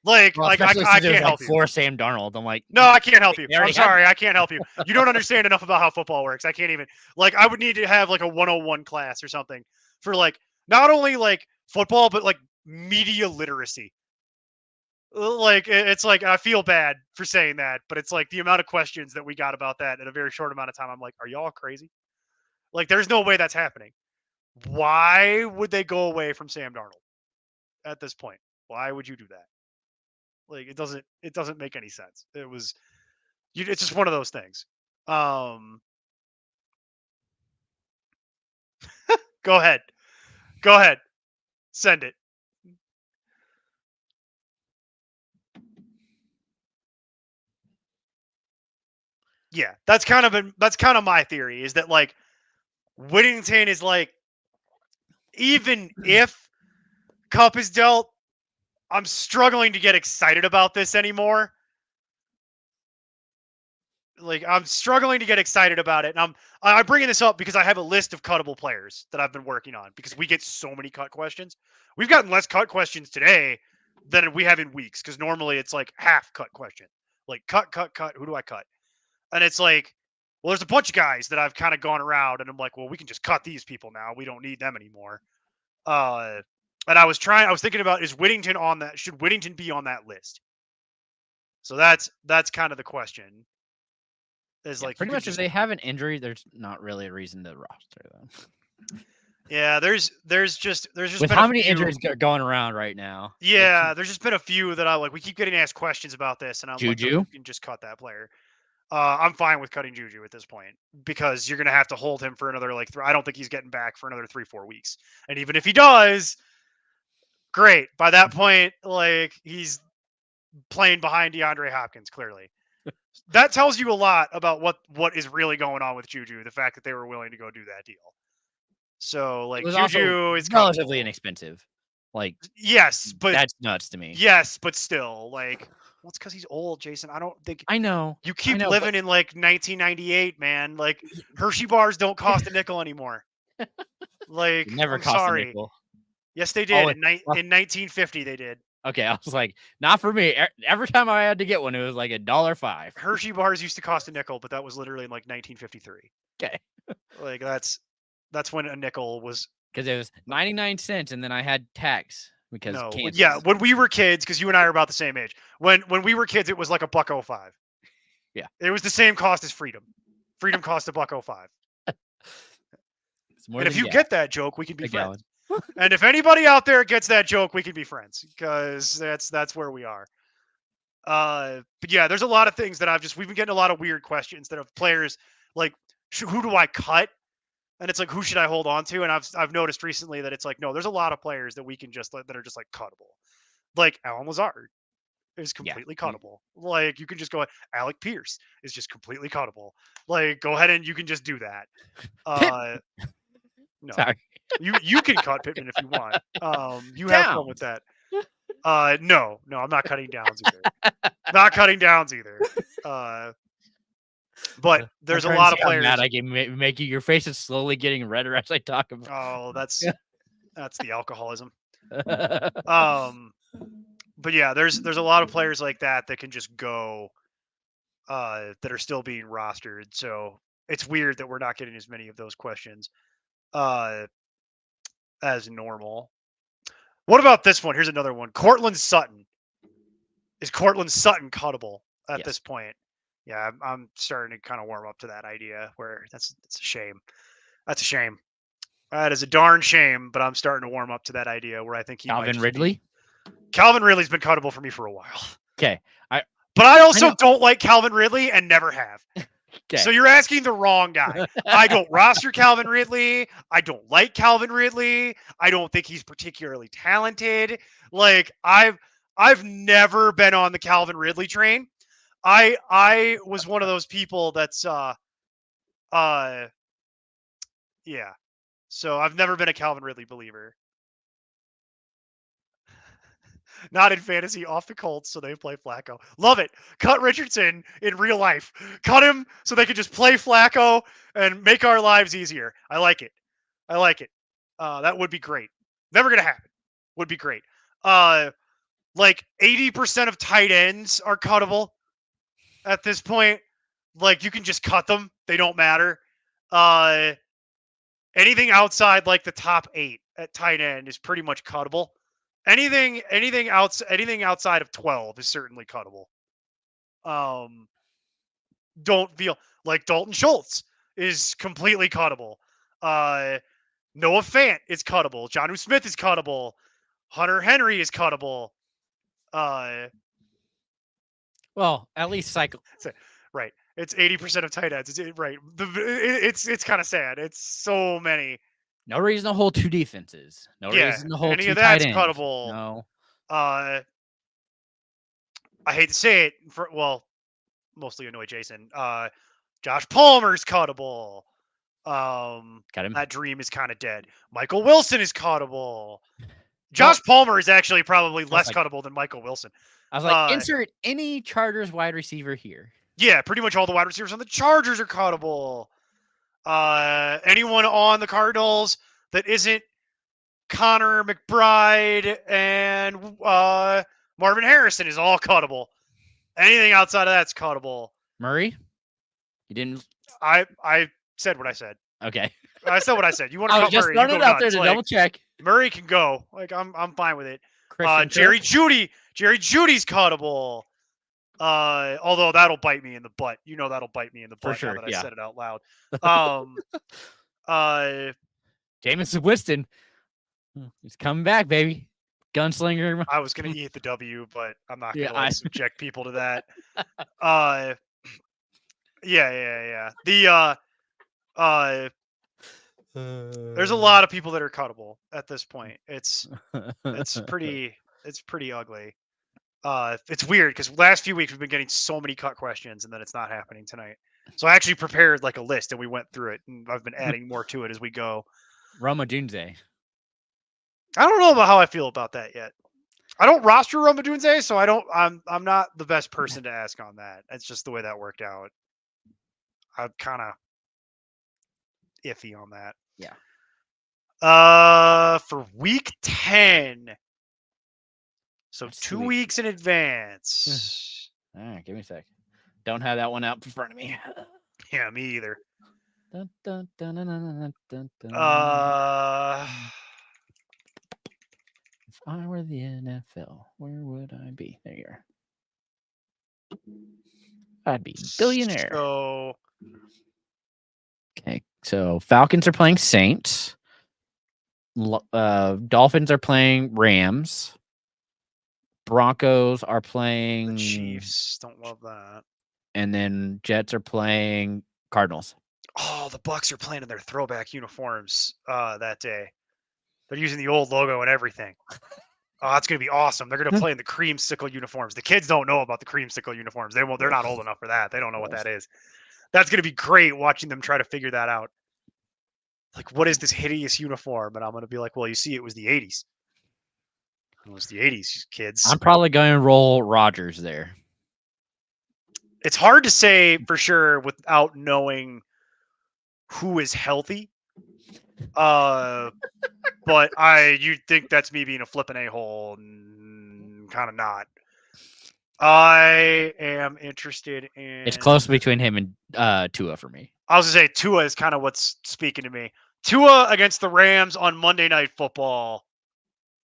I can't help you. For Sam Darnold, I'm like, no, I can't help you. I'm sorry, I can't help you. You don't understand enough about how football works. I can't even. Like, I would need to have like a 101 class or something for like not only like football but like media literacy. Like, it's like, I feel bad for saying that, but it's like the amount of questions that we got about that in a very short amount of time. I'm like, are y'all crazy? Like, there's no way that's happening. Why would they go away from Sam Darnold at this point? Why would you do that? Like it doesn't make any sense. It's just one of those things. Go ahead. Go ahead. Send it. Yeah, that's kind of my theory, is that like Whittington is like, even if Cup is dealt, I'm struggling to get excited about this anymore. Like I'm struggling to get excited about it, and I'm bringing this up because I have a list of cuttable players that I've been working on, because we get so many cut questions. We've gotten less cut questions today than we have in weeks, because normally it's like half cut question, like cut. Who do I cut? And it's like, well, there's a bunch of guys that I've kind of gone around, and I'm like, well, we can just cut these people now. We don't need them anymore. And I was thinking about, is Whittington on that? Should Whittington be on that list? So that's kind of the question. Is Yeah, like, pretty much if they have an injury, there's not really a reason to roster them. Yeah, there's just with been how a many few, injuries going around right now. Yeah, there's just been a few that I like. We keep getting asked questions about this, and I'm like, no, Juju, you can just cut that player. I'm fine with cutting Juju at this point, because you're gonna have to hold him for another like I don't think he's getting back for another 3-4 weeks. And even if he does, great. By that point, like he's playing behind DeAndre Hopkins, clearly. That tells you a lot about what is really going on with Juju. The fact that they were willing to go do that deal. So like it was Juju is relatively cuttable. inexpensive. Like Yes, but that's nuts to me. Yes, but still, like, well, it's because he's old, Jason. I don't think I know you keep but living in like 1998, man. Like Hershey bars don't cost a nickel anymore. Like, never I'm cost a sorry. nickel. Yes, they did. In 1950, they did. Okay, I was like, not for me. Every time I had to get one, it was like $1.05. Hershey bars used to cost a nickel, but that was literally in like 1953. Okay, Like that's when a nickel was. because it was 99 cents, and then I had tax because No, Kansas. yeah, when we were kids, because you and I are about the same age. When we were kids, it was like $1.05. Yeah, it was the same cost as Freedom. Freedom cost $1.05. And if you get that joke, we can be friends. And if anybody out there gets that joke, we can be friends, because that's where we are. But yeah, there's a lot of things that we've been getting a lot of weird questions that have players like, who do I cut? And it's like, who should I hold on to? And I've noticed recently that it's like, no, there's a lot of players that we can just that are just like cuttable. Like Alan Lazard is completely cuttable. Like you can just go, Alec Pierce is just completely cuttable. Like go ahead and you can just do that. No, sorry. you can cut Pittman if you want. You have fun with that. No, I'm not cutting Downs either. Not cutting Downs either. But there's a lot of players. Mad I can make you. Your face is slowly getting redder as I talk about. Oh, that's the alcoholism. But yeah, there's a lot of players like that can just go. That are still being rostered. So it's weird that we're not getting as many of those questions. As normal. What about this one? Here's another one. Cortland Sutton. Is Cortland Sutton cuttable at this point? Yeah, I'm starting to kind of warm up to that idea, where that's a shame. That's a shame. That is a darn shame, but I'm starting to warm up to that idea where I think he Calvin Ridley? Calvin Ridley's been cuttable for me for a while. Okay. But I also don't like Calvin Ridley and never have. Okay. So you're asking the wrong guy. I don't roster Calvin Ridley. I don't like Calvin Ridley. I don't think he's particularly talented. Like I've never been on the Calvin Ridley train. I was one of those people that's yeah. So I've never been a Calvin Ridley believer. Not in fantasy, off the Colts, so they play Flacco. Love it. Cut Richardson in real life. Cut him so they can just play Flacco and make our lives easier. I like it. That would be great. Never gonna happen. Would be great. Like 80% of tight ends are cuttable at this point. Like you can just cut them. They don't matter. Anything outside like the top 8 at tight end is pretty much cuttable. Anything outside of 12 is certainly cuttable. Don't feel like Dalton Schultz is completely cuttable. Noah Fant is cuttable. Jonnu Smith is cuttable. Hunter Henry is cuttable. Well, at least cycle. Right. It's 80% of tight ends. Right. It's kind of sad. It's so many. No reason to hold two defenses. No Yeah. reason to hold Any two of tight that's ends. cuttable. No. I hate to say it. Mostly annoy Jason. Josh Palmer's cuttable. Got him. That dream is kind of dead. Michael Wilson is cuttable. Well, Josh Palmer is actually probably less like- cuttable than Michael Wilson. I was like, insert any Chargers wide receiver here. Yeah, pretty much all the wide receivers on the Chargers are cuttable. Anyone on the Cardinals that isn't Connor McBride and Marvin Harrison is all cuttable. Anything outside of that's cuttable. Murray? You didn't. I said what I said. Okay. I said what I said. You want to I was cut just Murray? You throwing go it out nuts. there to Like, double check. Murray can go. Like I'm fine with it. Christian Jerry Kirk? Judy's cuttable. Although that'll bite me in the butt. You know that'll bite me in the butt sure, now that yeah. I said it out loud. Jameis Winston. He's coming back, baby. Gunslinger. I was gonna eat the W, but I'm not gonna Yeah, subject people to that. Yeah. There's a lot of people that are cuttable at this point. It's pretty ugly. It's weird because last few weeks we've been getting so many cut questions, and then it's not happening tonight. So I actually prepared like a list, and we went through it, and I've been adding more to it as we go. Roma Dunze. I don't know about how I feel about that yet. I don't roster Roma Dunze, so I'm not the best person to ask on that. It's just the way that worked out. I'm kind of iffy on that. Yeah. For week 10. So That's 2 2 weeks. weeks in advance. All right, give me a sec. Don't have that one out in front of me. Yeah, me either. Dun, dun, dun, dun, dun, dun, dun. If I were the NFL, where would I be? There you are. I'd be billionaire. So Okay, so Falcons are playing Saints. Dolphins are playing Rams. Broncos are playing the Chiefs. Don't love that. And then Jets are playing Cardinals. Oh, the Bucks are playing in their throwback uniforms that day. They're using the old logo and everything. Oh, that's gonna be awesome. They're gonna play in the creamsicle uniforms. The kids don't know about the creamsicle uniforms. They're not old enough for that. They don't know what that is. That's gonna be great watching them try to figure that out. Like, what is this hideous uniform? And I'm gonna be like, well, you see, it was the 80s. It was the 80s, kids. I'm probably going to roll Rodgers there. It's hard to say for sure without knowing who is healthy. But you'd think that's me being a flippin' a-hole. Kind of not. I am interested in. It's close between him and Tua for me. I was gonna say Tua is kind of what's speaking to me. Tua against the Rams on Monday Night Football.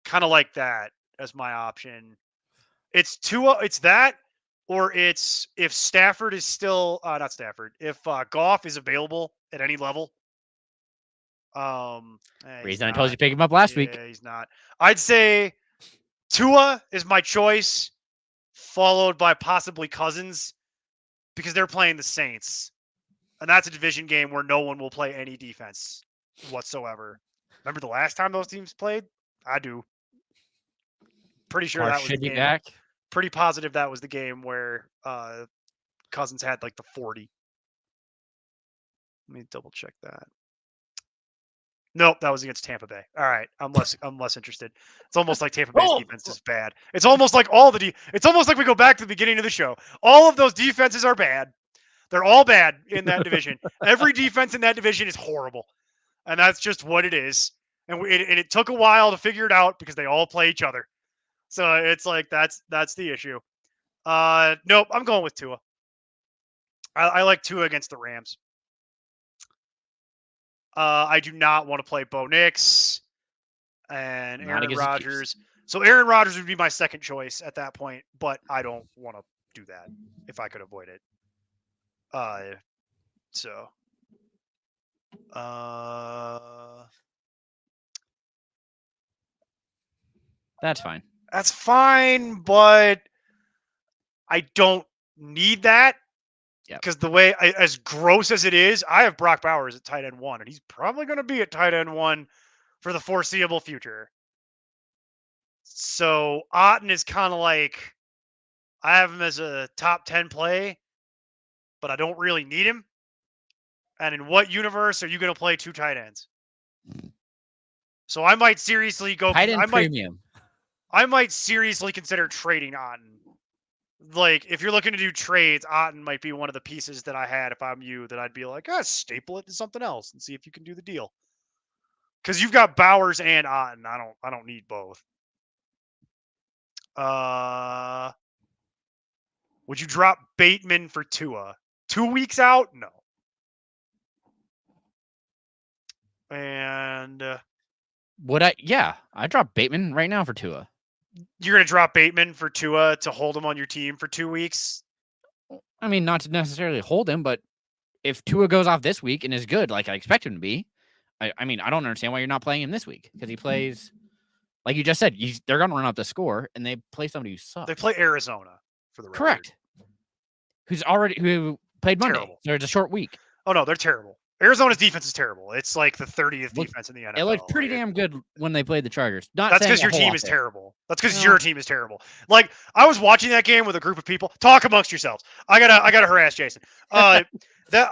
Kind of like that as my option. It's Tua. It's that, or it's if Stafford is still not Stafford. If Goff is available at any level. Reason I told you to pick him up last week. Yeah, he's not. I'd say Tua is my choice, followed by possibly Cousins, because they're playing the Saints, and that's a division game where no one will play any defense whatsoever. Remember the last time those teams played? I do. Pretty sure that was the game. Back. Pretty positive that was the game where Cousins had like the 40. Let me double check that. Nope, that was against Tampa Bay. All right, I'm less interested. It's almost like Tampa Bay's defense is bad. It's almost like it's almost like we go back to the beginning of the show. All of those defenses are bad. They're all bad in that division. Every defense in that division is horrible, and that's just what it is. And it took a while to figure it out because they all play each other. So it's like that's the issue. Nope, I'm going with Tua. I like Tua against the Rams. I do not want to play Bo Nix and Aaron Rodgers. So Aaron Rodgers would be my second choice at that point, but I don't want to do that if I could avoid it. That's fine. That's fine, but I don't need that. Yep. Because the way, as gross as it is, I have Brock Bowers at tight end 1, and he's probably going to be at tight end 1 for the foreseeable future. So Otten is kind of like, I have him as a top 10 play, but I don't really need him. And in what universe are you going to play 2 tight ends? So I might seriously go. Tight end premium. I might seriously consider trading Otten. Like, if you're looking to do trades, Otten might be one of the pieces that I had if I'm you, that I'd be like, staple it to something else and see if you can do the deal. Because you've got Bowers and Otten. I don't need both. Would you drop Bateman for Tua? 2 weeks out? No. And Would I? Yeah, I drop Bateman right now for Tua. You're going to drop Bateman for Tua to hold him on your team for 2 weeks? I mean, not to necessarily hold him, but if Tua goes off this week and is good, like I expect him to be, I mean, I don't understand why you're not playing him this week, because he plays, like you just said, they're going to run out the score, and they play somebody who sucks. They play Arizona, for the record. Correct. Who played Monday. Terrible. So it's a short week. Oh, no, they're terrible. Arizona's defense is terrible. It's like the 30th defense in the NFL. It looked pretty damn good when they played the Chargers. That's because your team is terrible. That's because your team is terrible. Like, I was watching that game with a group of people. Talk amongst yourselves. I gotta harass Jason. I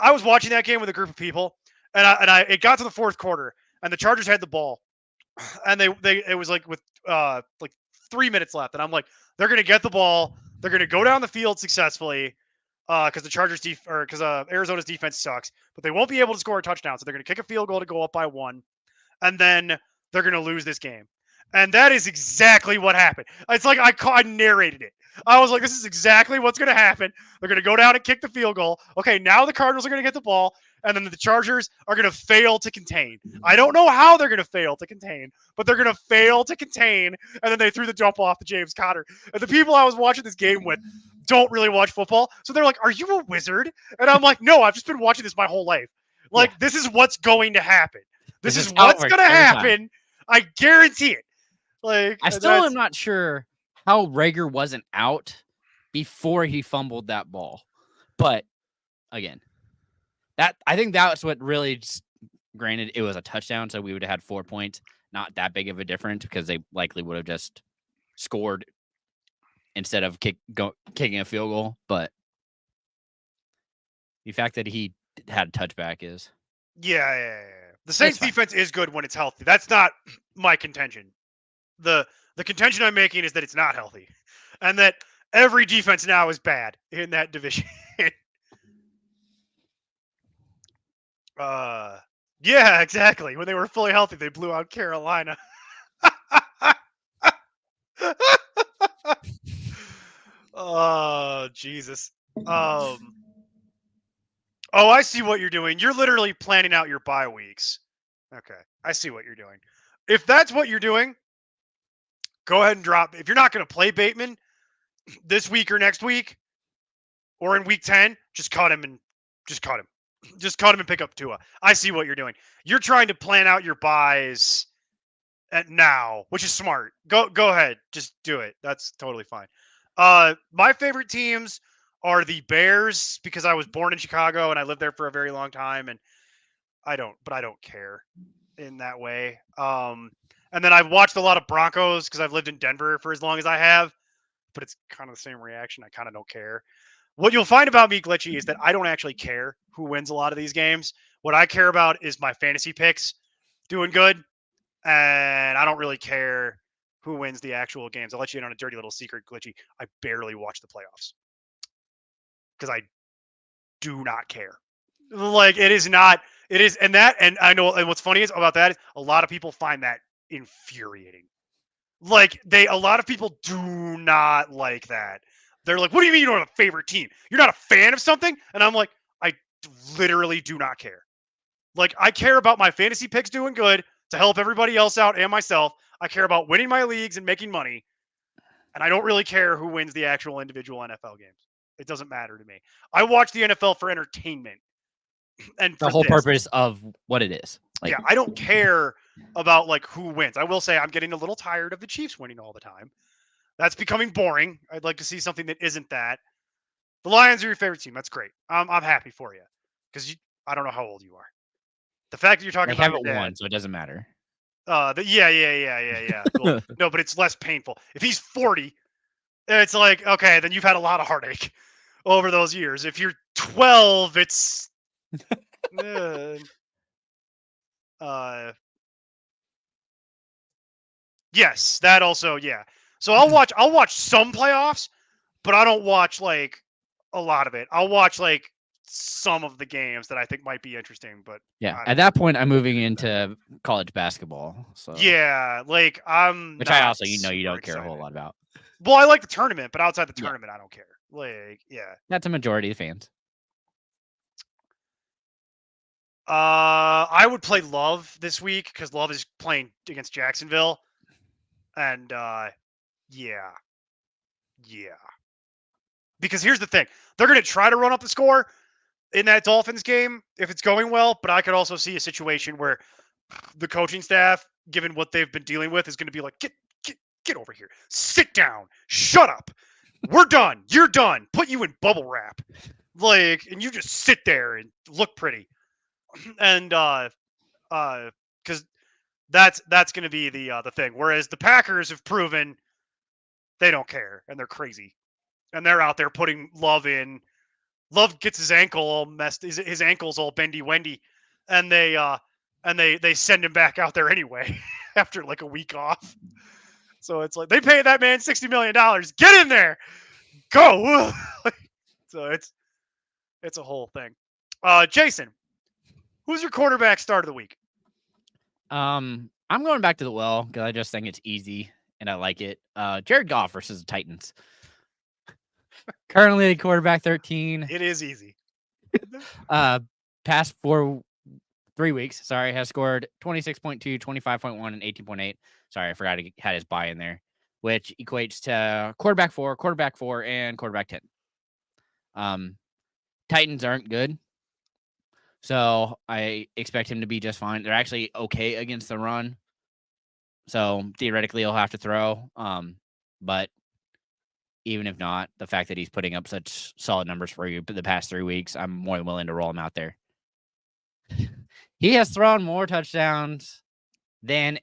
was watching that game with a group of people, and it got to the 4th quarter, and the Chargers had the ball, and it was like with like 3 minutes left, and I'm like, they're gonna get the ball, they're gonna go down the field successfully, because the Chargers because Arizona's defense sucks, but they won't be able to score a touchdown, so they're gonna kick a field goal to go up by 1, and then they're gonna lose this game. And that is exactly what happened. It's like I narrated it. I was like, this is exactly what's going to happen. They're going to go down and kick the field goal. Okay, now the Cardinals are going to get the ball, and then the Chargers are going to fail to contain. I don't know how they're going to fail to contain, but they're going to fail to contain, and then they threw the jump off to James Conner. And the people I was watching this game with don't really watch football, so they're like, are you a wizard? And I'm like, no, I've just been watching this my whole life. Like, This is what's going to happen. This is what's going to happen. I guarantee it. Like, I still am not sure how Rager wasn't out before he fumbled that ball. But again, I think that's what really, granted, it was a touchdown, so we would have had 4 points. Not that big of a difference, because they likely would have just scored instead of kicking a field goal. But the fact that he had a touchback is... Yeah. The Saints defense is good when it's healthy. That's not my contention. The contention I'm making is that it's not healthy, and that every defense now is bad in that division. Yeah, exactly. When they were fully healthy, they blew out Carolina. Oh, Jesus. Oh, I see what you're doing. You're literally planning out your bye weeks. Okay, I see what you're doing. If that's what you're doing, go ahead and drop. If you're not going to play Bateman this week or next week, or in week 10, just cut him and pick up Tua. I see what you're doing. You're trying to plan out your buys now, which is smart. Go ahead, just do it. That's totally fine. My favorite teams are the Bears, because I was born in Chicago and I lived there for a very long time, and I don't care in that way. And then I've watched a lot of Broncos because I've lived in Denver for as long as I have, but it's kind of the same reaction. I kind of don't care. What you'll find about me, Glitchy, is that I don't actually care who wins a lot of these games. What I care about is my fantasy picks doing good, and I don't really care who wins the actual games. I'll let you in on a dirty little secret, Glitchy. I barely watch the playoffs because I do not care. Like, it is not. It is, and I know, and what's funny is about that is a lot of people find that infuriating. Like, a lot of people do not like that. They're like, what do you mean you don't have a favorite team? You're not a fan of something? And I'm like, I literally do not care. Like, I care about my fantasy picks doing good to help everybody else out and myself. I care about winning my leagues and making money. And I don't really care who wins the actual individual NFL games. It doesn't matter to me. I watch the NFL for entertainment. And the whole purpose of what it is. Like, yeah, I don't care about like who wins. I will say I'm getting a little tired of the Chiefs winning all the time. That's becoming boring. I'd like to see something that isn't that. The Lions are your favorite team. That's great. I'm happy for you because I don't know how old you are. The fact that you're talking They about your haven't won, dad. so it doesn't matter. Yeah. Well, no, but it's less painful. If he's 40, it's like, okay, then you've had a lot of heartache over those years. If you're 12, it's uh, yes, that also, yeah. So I'll watch some playoffs, but I don't watch like a lot of it. I'll watch like some of the games that I think might be interesting, but Yeah, I at don't that point, I'm moving into college basketball. So Yeah, like I'm which I not also, you super don't care a whole excited. lot about. Well, I like the tournament, but outside the Yeah, tournament, I don't care. Like, yeah. that's a majority of fans. I would play Love this week because Love is playing against Jacksonville, and yeah. Because here's the thing: they're gonna try to run up the score in that Dolphins game if it's going well, but I could also see a situation where the coaching staff, given what they've been dealing with, is going to be like, get over here, sit down, shut up, we're done, you're done, put you in bubble wrap, like, and you just sit there and look pretty, and because that's going to be the thing. Whereas the Packers have proven they don't care and they're crazy, and they're out there putting Love in. Love gets his ankle all messed. His ankle's all bendy wendy, and they send him back out there anyway after like a week off. So it's like they pay that man $60 million. Get in there, go. So it's a whole thing. Jason, who's your quarterback start of the week? I'm going back to the well because I just think it's easy and I like it. Jared Goff versus the Titans. Currently quarterback 13. It is easy. Past 3 weeks, sorry, has scored 26.2, 25.1, and 18.8. Sorry, I forgot he had his bye in there, which equates to quarterback 4, and quarterback 10. Titans aren't good, so I expect him to be just fine. They're actually okay against the run, so theoretically he'll have to throw. But even if not, the fact that he's putting up such solid numbers for you the past 3 weeks, I'm more than willing to roll him out there. He has thrown more touchdowns than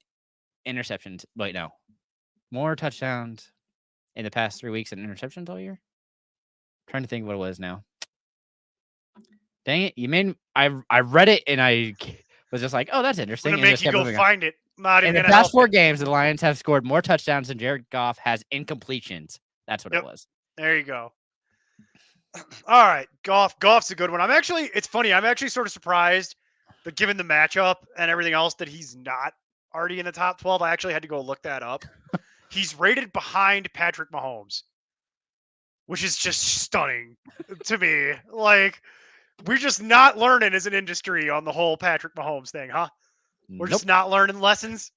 interceptions. Wait, no. More touchdowns in the past 3 weeks than interceptions all year? I'm trying to think what it was now. Dang it. You made I read it and I was just like, oh, that's interesting. I'm gonna make you go find it. Not even in the past 4 games, the Lions have scored more touchdowns than Jared Goff has incompletions. That's what it was. There you go. All right, Goff's a good one. It's funny. I'm actually sort of surprised that given the matchup and everything else that he's not already in the top 12. I actually had to go look that up. He's rated behind Patrick Mahomes, which is just stunning to me. Like, we're just not learning as an industry on the whole Patrick Mahomes thing, huh? We're just not learning lessons.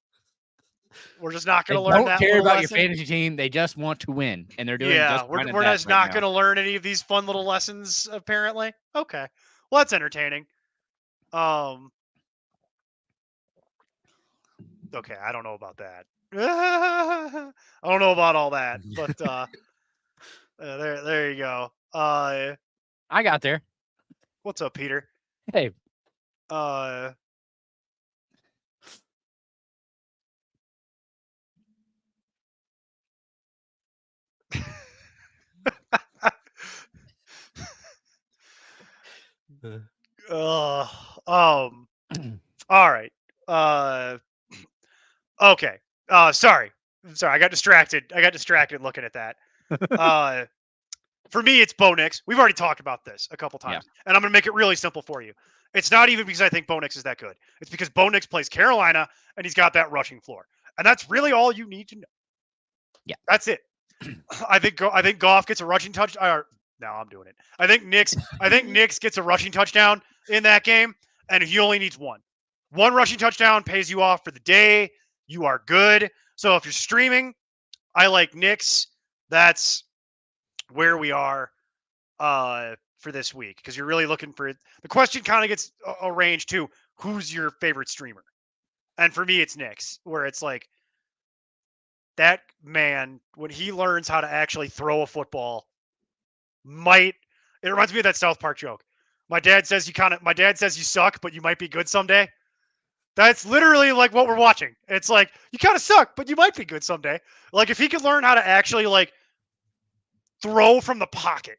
We're just not going to learn that. They don't care about lesson. your fantasy team. They just want to win, and they're doing just fine. We're just not going to learn any of these fun little lessons. Apparently, okay. Well, that's entertaining. Okay, I don't know about that. I don't know about all that, but there you go. I got there. What's up, Peter? Hey. All right. Okay. Sorry. I got distracted. Looking at that. For me, it's Bo Nix. We've already talked about this a couple times, and I'm going to make it really simple for you. It's not even because I think Bo Nix is that good. It's because Bo Nix plays Carolina, and he's got that rushing floor, and that's really all you need to know. Yeah, that's it. I think Goff gets a rushing touchdown. No, I'm doing it. I think Nix gets a rushing touchdown in that game, and he only needs one. One rushing touchdown pays you off for the day. You are good. So if you're streaming, I like Nix. That's where we are for this week, because you're really looking for it. The question kind of gets a range to who's your favorite streamer, and for me, it's Nix, where it's like that man when he learns how to actually throw a football might It reminds me of that South Park joke. My dad says you suck, but you might be good someday. That's literally like what we're watching. It's like you kind of suck, but you might be good someday. Like if he could learn how to actually like throw from the pocket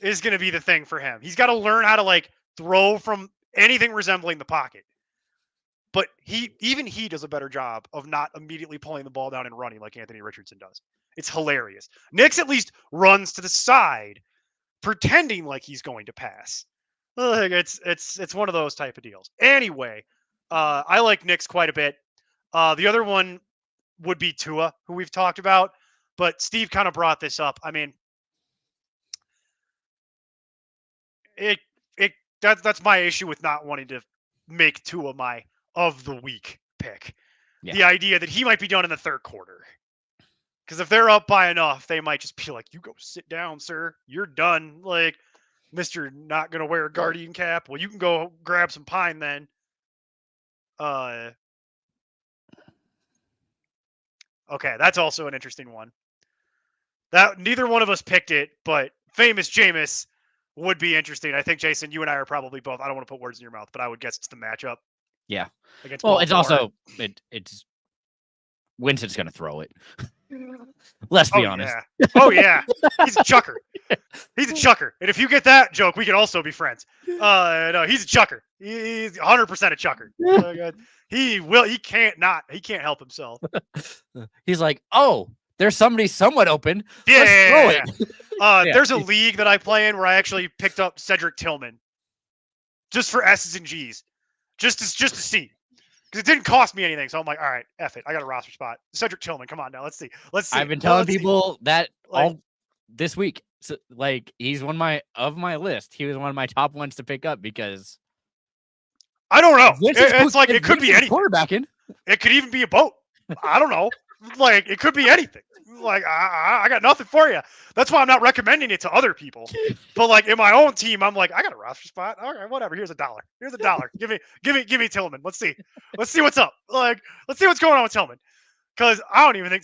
is going to be the thing for him. He's got to learn how to like throw from anything resembling the pocket. But even he does a better job of not immediately pulling the ball down and running like Anthony Richardson does. It's hilarious. Nick's at least runs to the side, pretending like he's going to pass. Like it's one of those type of deals. Anyway, I like Nick's quite a bit. The other one would be Tua, who we've talked about, but Steve kind of brought this up. I mean, that's my issue with not wanting to make Tua my of the week pick. Yeah. The idea that he might be done in the third quarter. Because if they're up by enough, they might just be like, you go sit down, sir. You're done. Like, Mr. Not going to wear a Guardian cap. Well, you can go grab some pine then. Okay, that's also an interesting one. That neither one of us picked it, but famous Jameis would be interesting. I think, Jason, you and I are probably both. I don't want to put words in your mouth, but I would guess it's the matchup. Yeah. Against well, Baltimore. It's also it's Winston's going to throw it. Let's be honest. Yeah. Oh yeah, he's a chucker. He's a chucker, and if you get that joke, we can also be friends. No, he's a chucker. He's 100% a chucker. He can't help himself. He's like, oh, there's somebody somewhat open. Yeah. Let's throw it. Yeah. There's a league that I play in where I actually picked up Cedric Tillman, just for S's and G's, just to see. Because it didn't cost me anything, so I'm like, all right, F it. I got a roster spot. Cedric Tillman, come on now. Let's see. I've been telling people that all this week. So, like, he's one of my list. He was one of my top ones to pick up because I don't know. It's like it could be anything. Quarterbacking. It could even be a boat. I don't know. Like it could be anything. Like I got nothing for you. That's why I'm not recommending it to other people. But like in my own team, I'm like, I got a roster spot. All right, whatever. Here's $1. Here's $1. Give me Tillman. Let's see what's up. Like, let's see what's going on with Tillman. Because I don't even think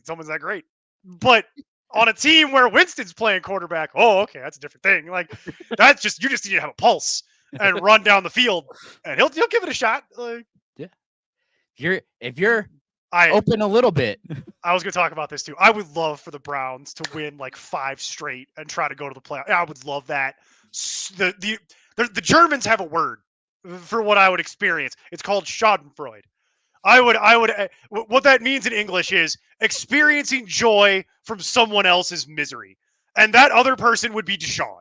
Tillman's that great. But on a team where Winston's playing quarterback, oh, okay, that's a different thing. Like that's just you just need to have a pulse and run down the field, and he'll give it a shot. Like, yeah, if you're open a little bit. I was going to talk about this too. I would love for the Browns to win like 5 straight and try to go to the playoffs. I would love that. The Germans have a word for what I would experience. It's called Schadenfreude. I would. What that means in English is experiencing joy from someone else's misery, and that other person would be Deshaun.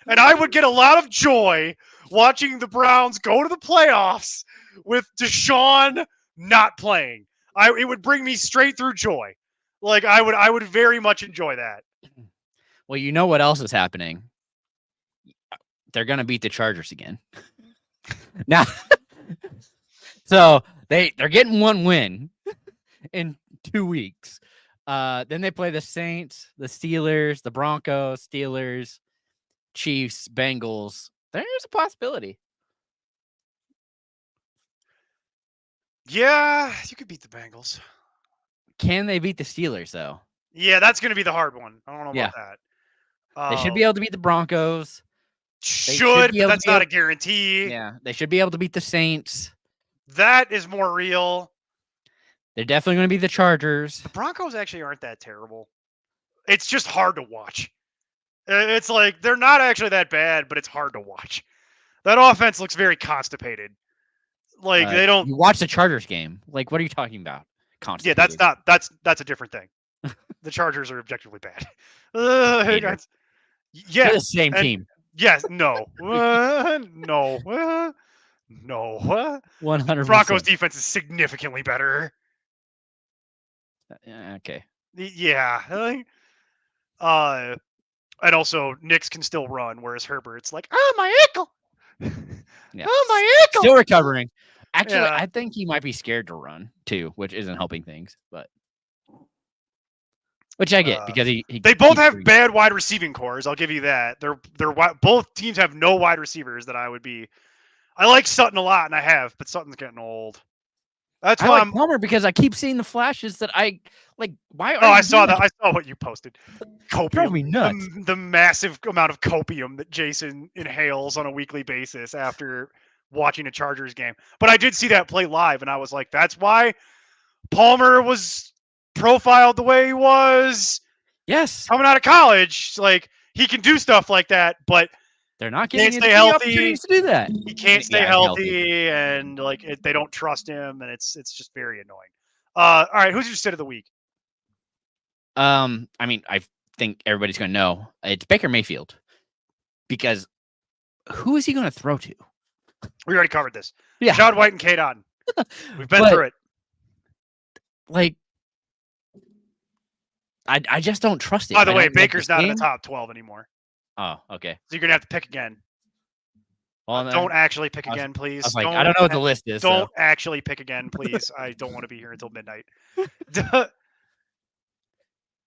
And I would get a lot of joy watching the Browns go to the playoffs with Deshaun not playing. It would bring me straight through joy. Like I would very much enjoy that. Well, you know what else is happening? They're gonna beat the Chargers again. Now, so they're getting one win in 2 weeks. Then they play the Saints, the Steelers, the Broncos, Steelers, Chiefs, Bengals. There's a possibility. Yeah, you could beat the Bengals. Can they beat the Steelers, though? Yeah, that's going to be the hard one. I don't know about that. They should be able to beat the Broncos. Should, but that's not a guarantee. Yeah, they should be able to beat the Saints. That is more real. They're definitely going to beat the Chargers. The Broncos actually aren't that terrible. It's just hard to watch. It's like they're not actually that bad, but it's hard to watch. That offense looks very constipated. Like they don't. You watch the Chargers game. Like, what are you talking about? Constipated. Yeah, that's a different thing. The Chargers are objectively bad. Yeah, they're the same team. Yes, no, no, no. 100%. Broncos defense is significantly better. Okay. Yeah. And also Knicks can still run, whereas Herbert's like, oh my ankle. Yeah. Oh my ankle. Still recovering. Actually, yeah. I think he might be scared to run too, which isn't helping things. But which I get because they both have bad wide receiving cores. I'll give you that. They're both teams have no wide receivers that I would be. I like Sutton a lot, and I have, but Sutton's getting old. That's I why like Palmer because I keep seeing the flashes that I like. Why are Oh, you I saw doing that. I saw what you posted. Drove Copium. me nuts. The massive amount of copium that Jason inhales on a weekly basis after watching a Chargers game. But I did see that play live, and I was like, that's why Palmer was profiled the way he was Yes, coming out of college. Like, he can do stuff like that, but they're not he can't giving stay him any healthy. opportunities to do that. He can't stay Yeah, healthy, and like they don't trust him, and it's just very annoying. All right, who's your sit of the week? I mean, I think everybody's going to know it's Baker Mayfield because who is he going to throw to? We already covered this. Yeah. Rashad White and Kate Otten. We've been through it. Like, I just don't trust it. By the way, Baker's not in the top 12 anymore. Oh, okay. So you're going to have to pick again. Well, don't actually pick again, please. I was like, I don't know what the list is. Don't actually pick again, please. I don't want to be here until midnight.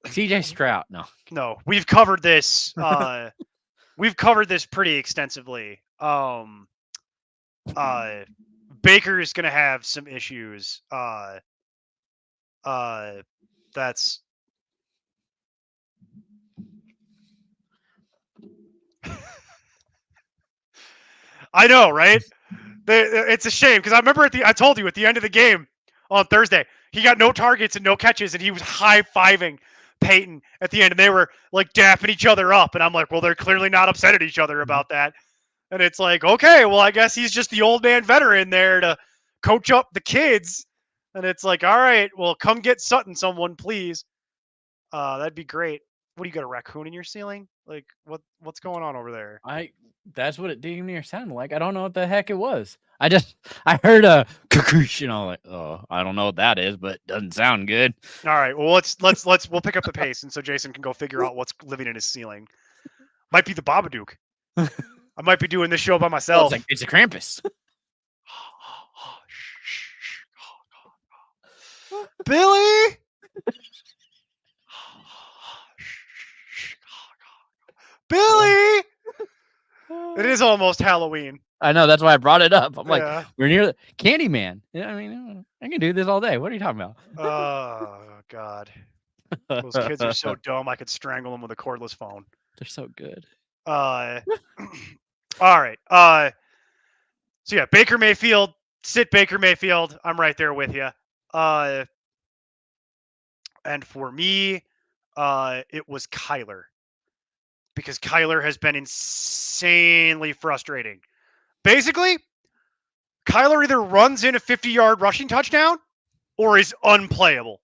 CJ Stroud. No, we've covered this. We've covered this pretty extensively. Baker is going to have some issues. That's I know, right? It's a shame because I remember I told you at the end of the game on Thursday, he got no targets and no catches, and he was high-fiving Peyton at the end, and they were like dapping each other up, and I'm like, well, they're clearly not upset at each other about that. And it's like, okay, well, I guess he's just the old man veteran there to coach up the kids. And it's like, all right, well, come get Sutton, someone, please. That'd be great. What do you got, a raccoon in your ceiling? Like, what's going on over there? That's what it damn near sounded like. I don't know what the heck it was. I heard a kakoosh, and I'm like, oh, I don't know what that is, but it doesn't sound good. All right, well, we'll pick up the pace, and so Jason can go figure out what's living in his ceiling. Might be the Babadook. I might be doing this show by myself. Well, it's a Krampus. Billy. Billy. It is almost Halloween. I know, that's why I brought it up. I'm Yeah. like, we're near the Candyman. Yeah, I mean, I can do this all day. What are you talking about? Oh God, those kids are so dumb. I could strangle them with a cordless phone. They're so good. All right. So yeah, Baker Mayfield. Sit Baker Mayfield. I'm right there with you. And for me, it was Kyler. Because Kyler has been insanely frustrating. Basically, Kyler either runs in a 50-yard rushing touchdown or is unplayable.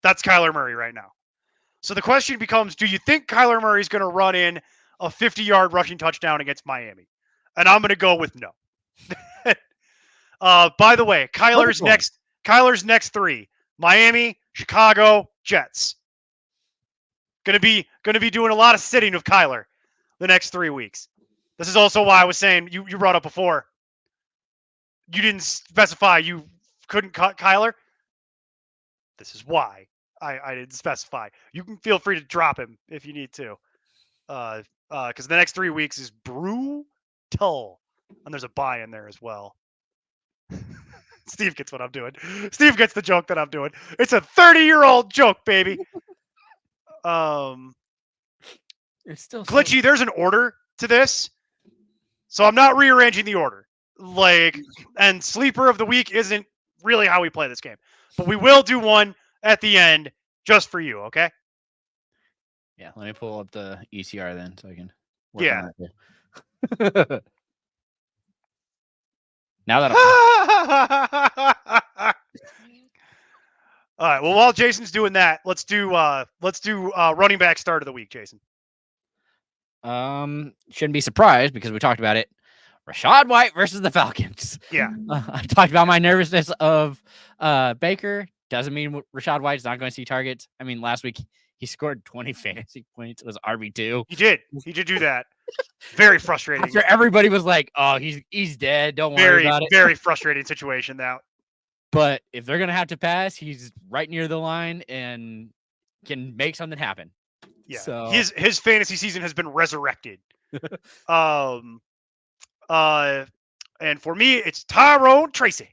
That's Kyler Murray right now. So the question becomes, do you think Kyler Murray is going to run in a 50-yard rushing touchdown against Miami? And I'm going to go with no. By the way, Kyler's next three: Miami, Chicago, Jets. Gonna be doing a lot of sitting of Kyler the next 3 weeks. This is also why I was saying you brought up before. You didn't specify you couldn't cut Kyler. This is why I didn't specify. You can feel free to drop him if you need to. Because the next 3 weeks is brutal. And there's a bye in there as well. Steve gets what I'm doing. Steve gets the joke that I'm doing. It's a 30-year-old joke, baby. It's still glitchy. There's an order to this, so I'm not rearranging the order. And sleeper of the week isn't really how we play this game, but we will do one at the end just for you. Okay? Yeah. Let me pull up the ECR then, so I can. Yeah. Now that. All right. Well, while Jason's doing that, let's do running back start of the week, Jason. Shouldn't be surprised because we talked about it. Rashad White versus the Falcons. Yeah. I talked about my nervousness of Baker. Doesn't mean Rashad White's not going to see targets. I mean, last week he scored 20 fantasy points. It was RB2. He did do that. Very frustrating. After everybody was like, "Oh, he's dead. Don't worry about it." Very frustrating situation now. But if they're gonna have to pass, he's right near the line and can make something happen. Yeah. So his fantasy season has been resurrected. And for me, it's Tyrone Tracy.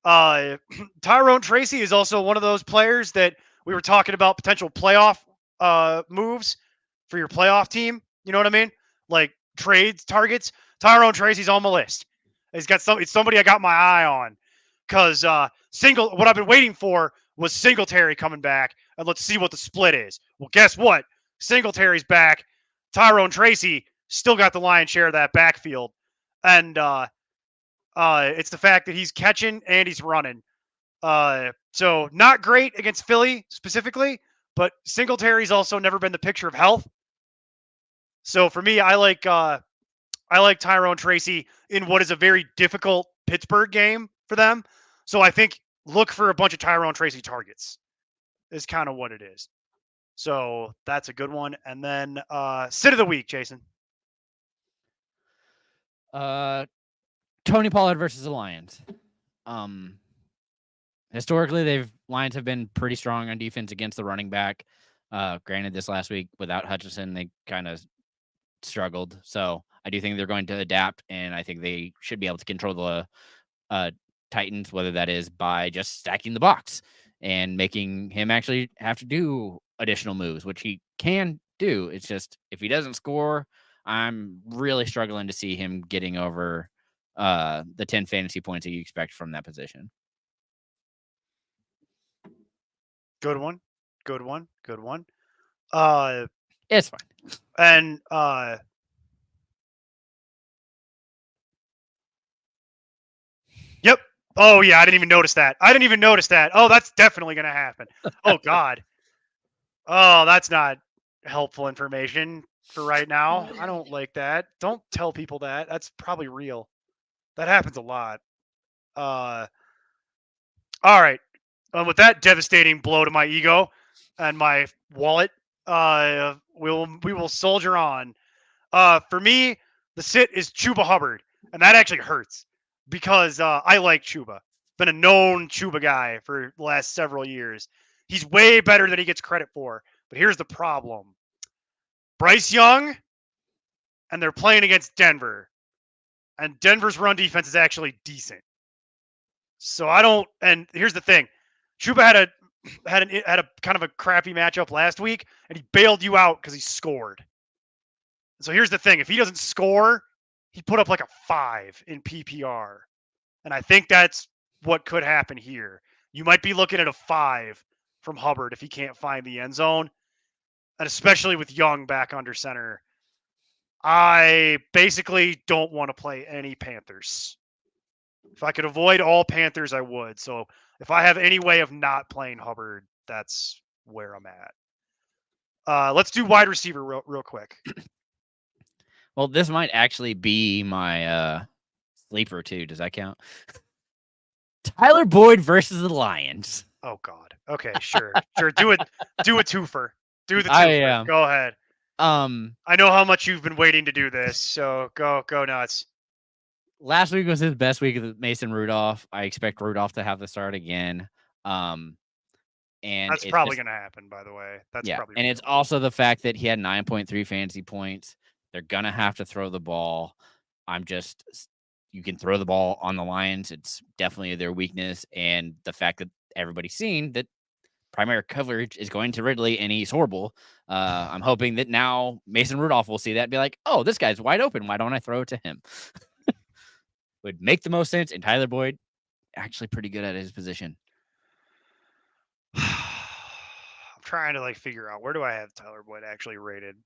Tyrone Tracy is also one of those players that we were talking about potential playoff moves for your playoff team. You know what I mean? Like trades, targets. Tyrone Tracy's on my list. He's got it's somebody I got my eye on because what I've been waiting for was Singletary coming back, and let's see what the split is. Well, guess what? Singletary's back. Tyrone Tracy still got the lion's share of that backfield, and it's the fact that he's catching and he's running. So not great against Philly specifically, but Singletary's also never been the picture of health. So for me, I like Tyrone Tracy in what is a very difficult Pittsburgh game for them. So I think look for a bunch of Tyrone Tracy targets is kind of what it is. So that's a good one. And then sit of the week, Jason. Tony Pollard versus the Lions. Historically, Lions have been pretty strong on defense against the running back. Granted, this last week without Hutchinson, they kind of struggled. So I do think they're going to adapt, and I think they should be able to control the Titans, whether that is by just stacking the box and making him actually have to do additional moves, which he can do. It's just if he doesn't score, I'm really struggling to see him getting over the 10 fantasy points that you expect from that position. Good one. It's fine. And yep. Oh yeah, I didn't even notice that. Oh, that's definitely gonna happen. Oh God. Oh, that's not helpful information for right now. I don't like that. Don't tell people that. That's probably real. That happens a lot. All right. With that devastating blow to my ego and my wallet, we will soldier on. For me, the sit is Chuba Hubbard, and that actually hurts because I like Chuba. Been a known Chuba guy for the last several years. He's way better than he gets credit for. But here's the problem: Bryce Young, and they're playing against Denver, and Denver's run defense is actually decent. So I don't. And here's the thing: Chuba had a kind of a crappy matchup last week, and he bailed you out because he scored. So here's the thing: if he doesn't score, he put up like a 5 in PPR, and I think that's what could happen here. You might be looking at a 5 from Hubbard if he can't find the end zone, and especially with Young back under center. I basically don't want to play any Panthers. If I could avoid all Panthers, I would. So if I have any way of not playing Hubbard, that's where I'm at. Let's do wide receiver real quick. Well, this might actually be my sleeper too. Does that count? Tyler Boyd versus the Lions. Oh God. Okay, sure. Do it. Do a twofer. Do the twofer. Go ahead. I know how much you've been waiting to do this, so go nuts. Last week was his best week of Mason Rudolph. I expect Rudolph to have the start again. And that's probably going to happen, by the way. That's probably. And it's also the fact that he had 9.3 fantasy points. They're going to have to throw the ball. You can throw the ball on the Lions. It's definitely their weakness. And the fact that everybody's seen that primary coverage is going to Ridley and he's horrible. I'm hoping that now Mason Rudolph will see that and be like, oh, this guy's wide open. Why don't I throw it to him? Would make the most sense. And Tyler Boyd, actually pretty good at his position. I'm trying to figure out where do I have Tyler Boyd actually rated.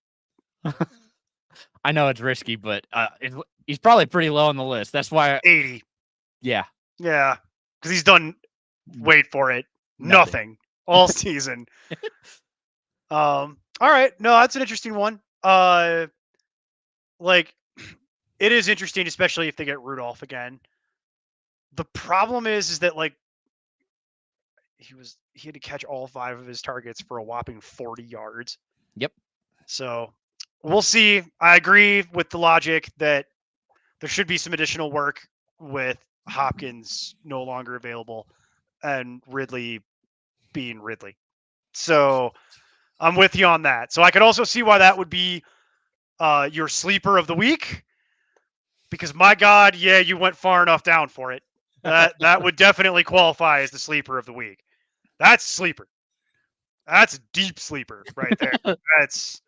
I know it's risky, but he's probably pretty low on the list. That's why 80. Yeah, because he's done. Wait for it. Nothing all season. All right. No, that's an interesting one. It is interesting, especially if they get Rudolph again. The problem is that he had to catch all 5 of his targets for a whopping 40 yards. Yep. So we'll see. I agree with the logic that there should be some additional work with Hopkins no longer available and Ridley being Ridley. So I'm with you on that. So I could also see why that would be your sleeper of the week. Because my God, yeah, you went far enough down for it. That would definitely qualify as the sleeper of the week. That's sleeper. That's a deep sleeper right there. That's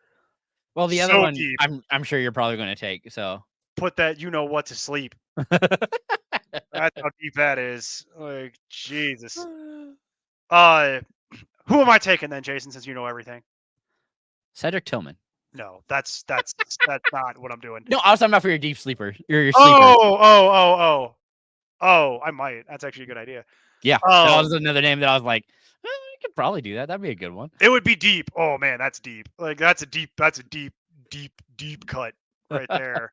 Well, the other so one, deep. I'm sure you're probably going to take. So Put that you know what to sleep. That's how deep that is. Like Jesus. Who am I taking then, Jason? Since you know everything. Cedric Tillman. No, that's not what I'm doing. No, I was talking about for your deep sleeper. Your sleeper. Oh, I might. That's actually a good idea. Yeah, that was another name that I was like, you could probably do that. That'd be a good one. It would be deep. Oh man, that's deep. Like that's a deep cut right there.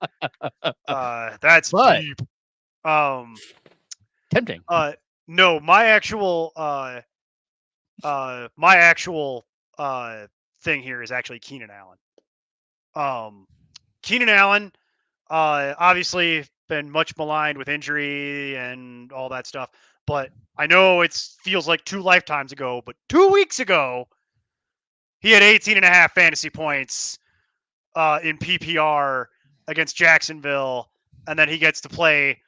That's But- deep. Tempting. No, my actual thing here is actually Keenan Allen. Keenan Allen, obviously been much maligned with injury and all that stuff, but I know it feels like 2 lifetimes ago, but 2 weeks ago, he had 18.5 fantasy points in PPR against Jacksonville, and then he gets to play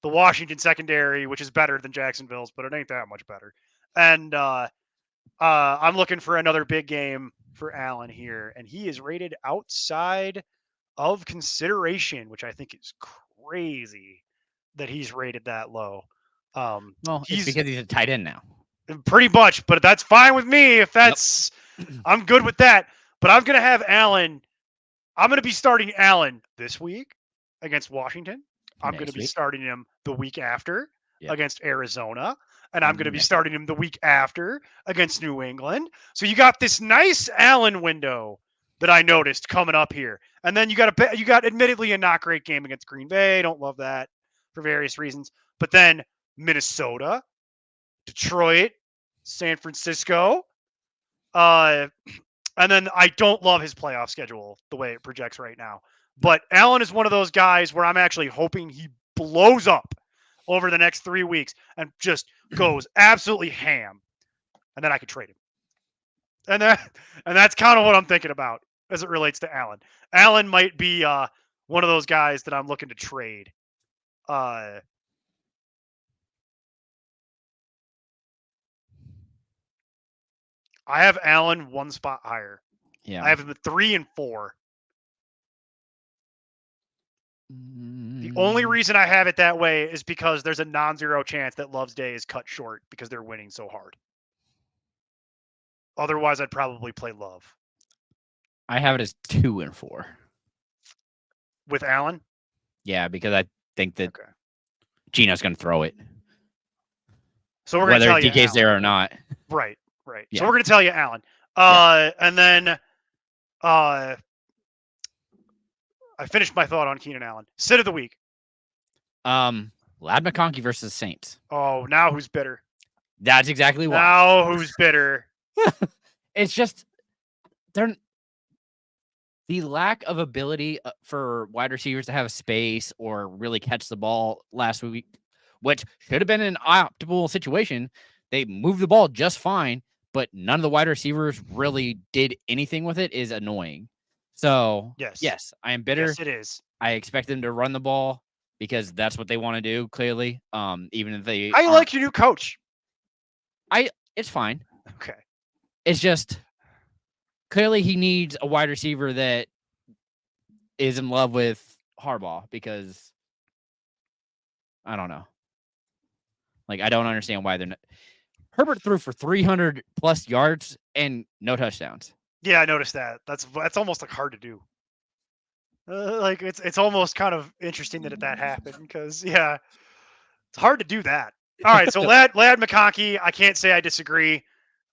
the Washington secondary, which is better than Jacksonville's, but it ain't that much better. And I'm looking for another big game for Allen here, and he is rated outside of consideration, which I think is crazy that he's rated that low. Well, it's because he's a tight end now. Pretty much, but that's fine with me. If that's, I'm good with that. But I'm gonna have Allen. I'm gonna be starting Allen this week against Washington. I'm gonna be starting him the week after against Arizona. And I'm going to be starting him the week after against New England. So you got this nice Allen window that I noticed coming up here. And then you got admittedly a not great game against Green Bay. Don't love that for various reasons. But then Minnesota, Detroit, San Francisco. And then I don't love his playoff schedule the way it projects right now. But Allen is one of those guys where I'm actually hoping he blows up over the next 3 weeks and just goes absolutely ham, and then I could trade him. And that's kind of what I'm thinking about as it relates to Allen. Allen might be one of those guys that I'm looking to trade. I have Allen one spot higher. Yeah, I have him at 3 and 4. The only reason I have it that way is because there's a non-zero chance that Love's day is cut short because they're winning so hard. Otherwise, I'd probably play Love. I have it as 2 and 4 with Allen. Yeah, because I think that Gino's going to throw it. So we're going to tell you DK's there or not. Right. Yeah. So we're going to tell you Allen. And then I finished my thought on Keenan Allen. Sit of the week. Lad McConkey versus Saints. Oh, now who's bitter? That's exactly why. Now who's bitter? It's just the lack of ability for wide receivers to have space or really catch the ball last week, which should have been an optimal situation. They moved the ball just fine, but none of the wide receivers really did anything with it is annoying. So, yes, I am bitter. Yes, it is. I expect them to run the ball because that's what they want to do, clearly. Even if they I like your new coach. It's fine. Okay. It's just clearly he needs a wide receiver that is in love with Harbaugh because I don't know. Like, I don't understand why they're not. Herbert threw for 300 plus yards and no touchdowns. Yeah, I noticed that. That's almost like hard to do. Like it's almost kind of interesting that happened because it's hard to do that. All right, so Lad McConkey, I can't say I disagree.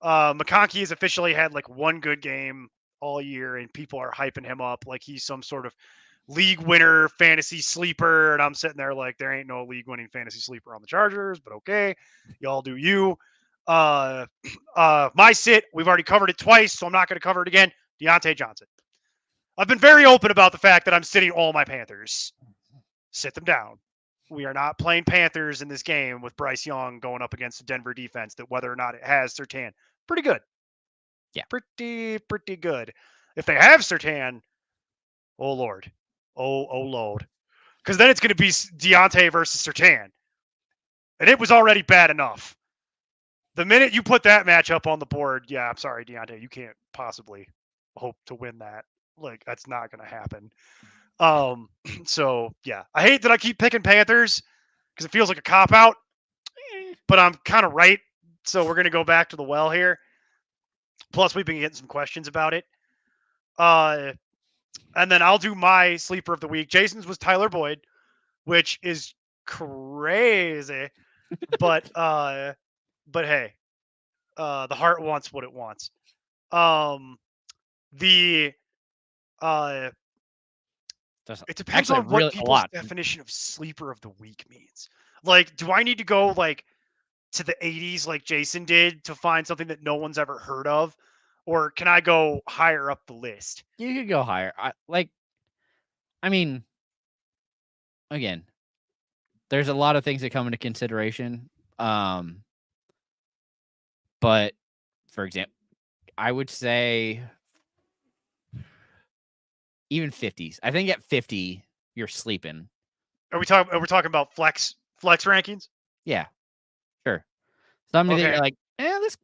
McConkey has officially had like one good game all year, and people are hyping him up like he's some sort of league winner, fantasy sleeper, and I'm sitting there like there ain't no league winning fantasy sleeper on the Chargers, but okay, y'all do you. My sit, we've already covered it twice, so I'm not going to cover it again. Deontay Johnson. I've been very open about the fact that I'm sitting all my Panthers. Sit them down. We are not playing Panthers in this game with Bryce Young going up against the Denver defense that whether or not it has Surtain. Pretty good. Yeah. Pretty good. If they have Surtain, oh Lord. Oh Lord. Because then it's going to be Deontay versus Surtain. And it was already bad enough. The minute you put that matchup on the board, yeah, I'm sorry, Deontay, you can't possibly hope to win that. Like, that's not going to happen. So yeah, I hate that I keep picking Panthers because it feels like a cop out, but I'm kind of right. So we're going to go back to the well here. Plus, we've been getting some questions about it. And then I'll do my sleeper of the week. Jason's was Tyler Boyd, which is crazy, but hey, the heart wants what it wants. The it depends actually on what really a people's lot. definition of sleeper of the week means. Like, do I need to go like to the 80s like Jason did to find something that no one's ever heard of? Or can I go higher up the list? You could go higher. I mean, again, there's a lot of things that come into consideration. But for example, I would say even 50s. I think at 50, you're sleeping. Are we talking about flex rankings? Yeah, sure. Something that Okay. you're like, this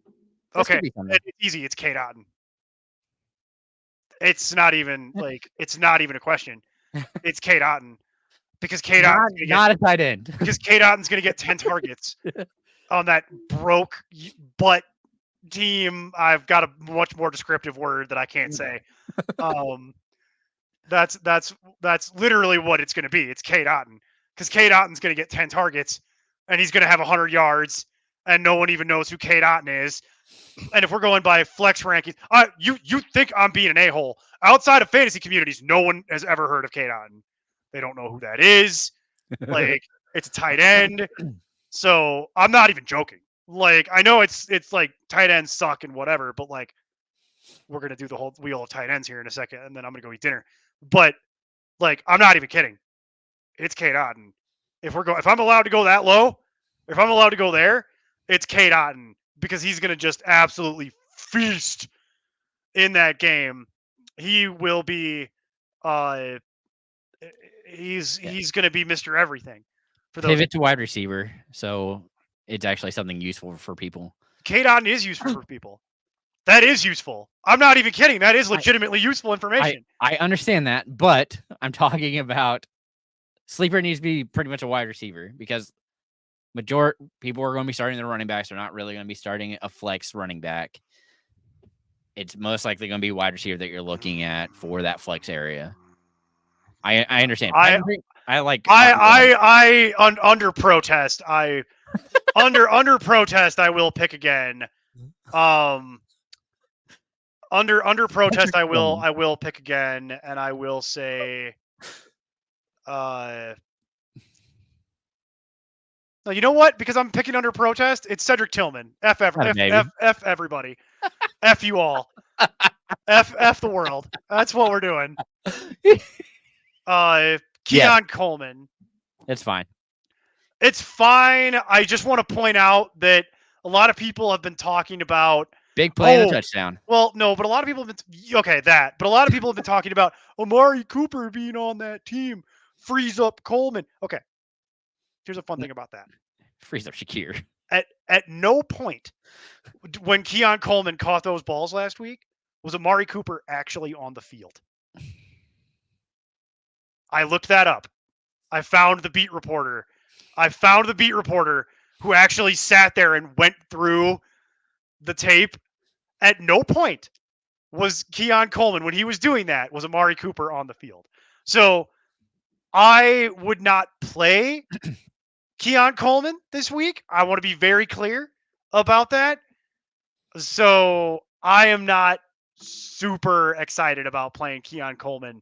Okay. could be something. It's easy. It's Kate Otten. It's not even a question. It's Kate Otten because Kate Otten's Not a tight end. because Kate Otten's going to get 10 targets on that broke butt team. I've got a much more descriptive word that I can't say. That's literally what it's going to be. It's Kate Otten because Kate Otten's going to get 10 targets and he's going to have 100 yards and no one even knows who Kate Otten is. And if we're going by flex rankings, you think I'm being an a-hole. Outside of fantasy communities, no one has ever heard of Kate Otten. They don't know who that is. Like, it's a tight end. So I'm not even joking. Like, I know it's like tight ends suck and whatever, but like, we're gonna do the whole wheel of tight ends here in a second, and then I'm gonna go eat dinner. But like, I'm not even kidding. It's Kate Otten. If I'm allowed to go that low, if I'm allowed to go there, it's Kate Otten because he's gonna just absolutely feast in that game. He will be. He's gonna be Mr. Everything. For those pivot to wide receiver, so it's actually something useful for people. Kate Otten is useful for people. That is useful. I'm not even kidding. That is legitimately useful information. I understand that, but I'm talking about sleeper needs to be pretty much a wide receiver because people are going to be starting their running backs. They're not really going to be starting a flex running back. It's most likely going to be wide receiver that you're looking at for that flex area. I understand. Under protest, under protest, I will pick again. Under protest, I will pick again, and I will say, no, you know what? Because I'm picking under protest, it's Cedric Tillman. F everybody. F you all. F the world. That's what we're doing. Keon Coleman. It's fine. It's fine. I just want to point out that a lot of people have been talking about big play and a touchdown. Well, no, but a lot of people have been but a lot of people have been talking about Amari Cooper being on that team. Freeze up Coleman. Okay. Here's a fun thing about that. Freeze up Shakir. At no point when Keon Coleman caught those balls last week was Amari Cooper actually on the field. I looked that up. I found the beat reporter who actually sat there and went through the tape. At no point was Keon Coleman, when he was doing that, was Amari Cooper on the field. So I would not play Keon Coleman this week. I want to be very clear about that. So I am not super excited about playing Keon Coleman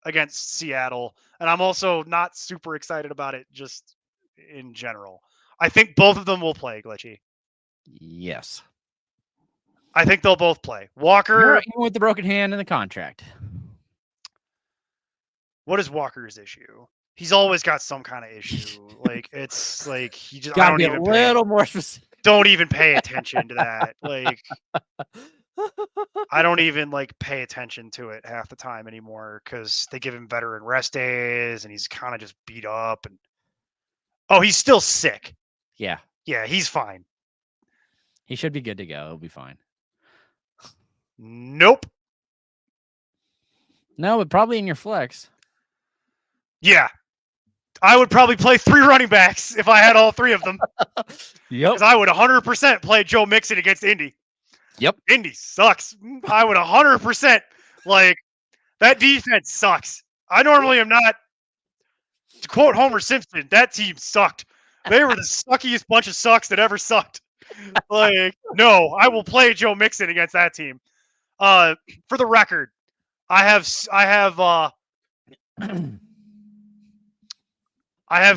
against Seattle. And I'm also not super excited about it just in general. I think both of them will play, Glitchy. Yes. I think they'll both play. Walker. Even with the broken hand and the contract. What is Walker's issue? He's always got some kind of issue. Like, it's like he just gotta be a little more specific. Don't even pay attention to that. Like, I don't even pay attention to it half the time anymore because they give him veteran rest days and he's kind of just beat up. And he's still sick. Yeah. Yeah, he's fine. He should be good to go. It'll be fine. Nope. No, but probably in your flex. Yeah. I would probably play 3 running backs if I had all 3 of them. Yep. Because I would 100% play Joe Mixon against Indy. Yep. Indy sucks. I would 100%. Like, that defense sucks. I normally am not, to quote Homer Simpson, that team sucked. They were the suckiest bunch of sucks that ever sucked. Like, no, I will play Joe Mixon against that team. For the record, I have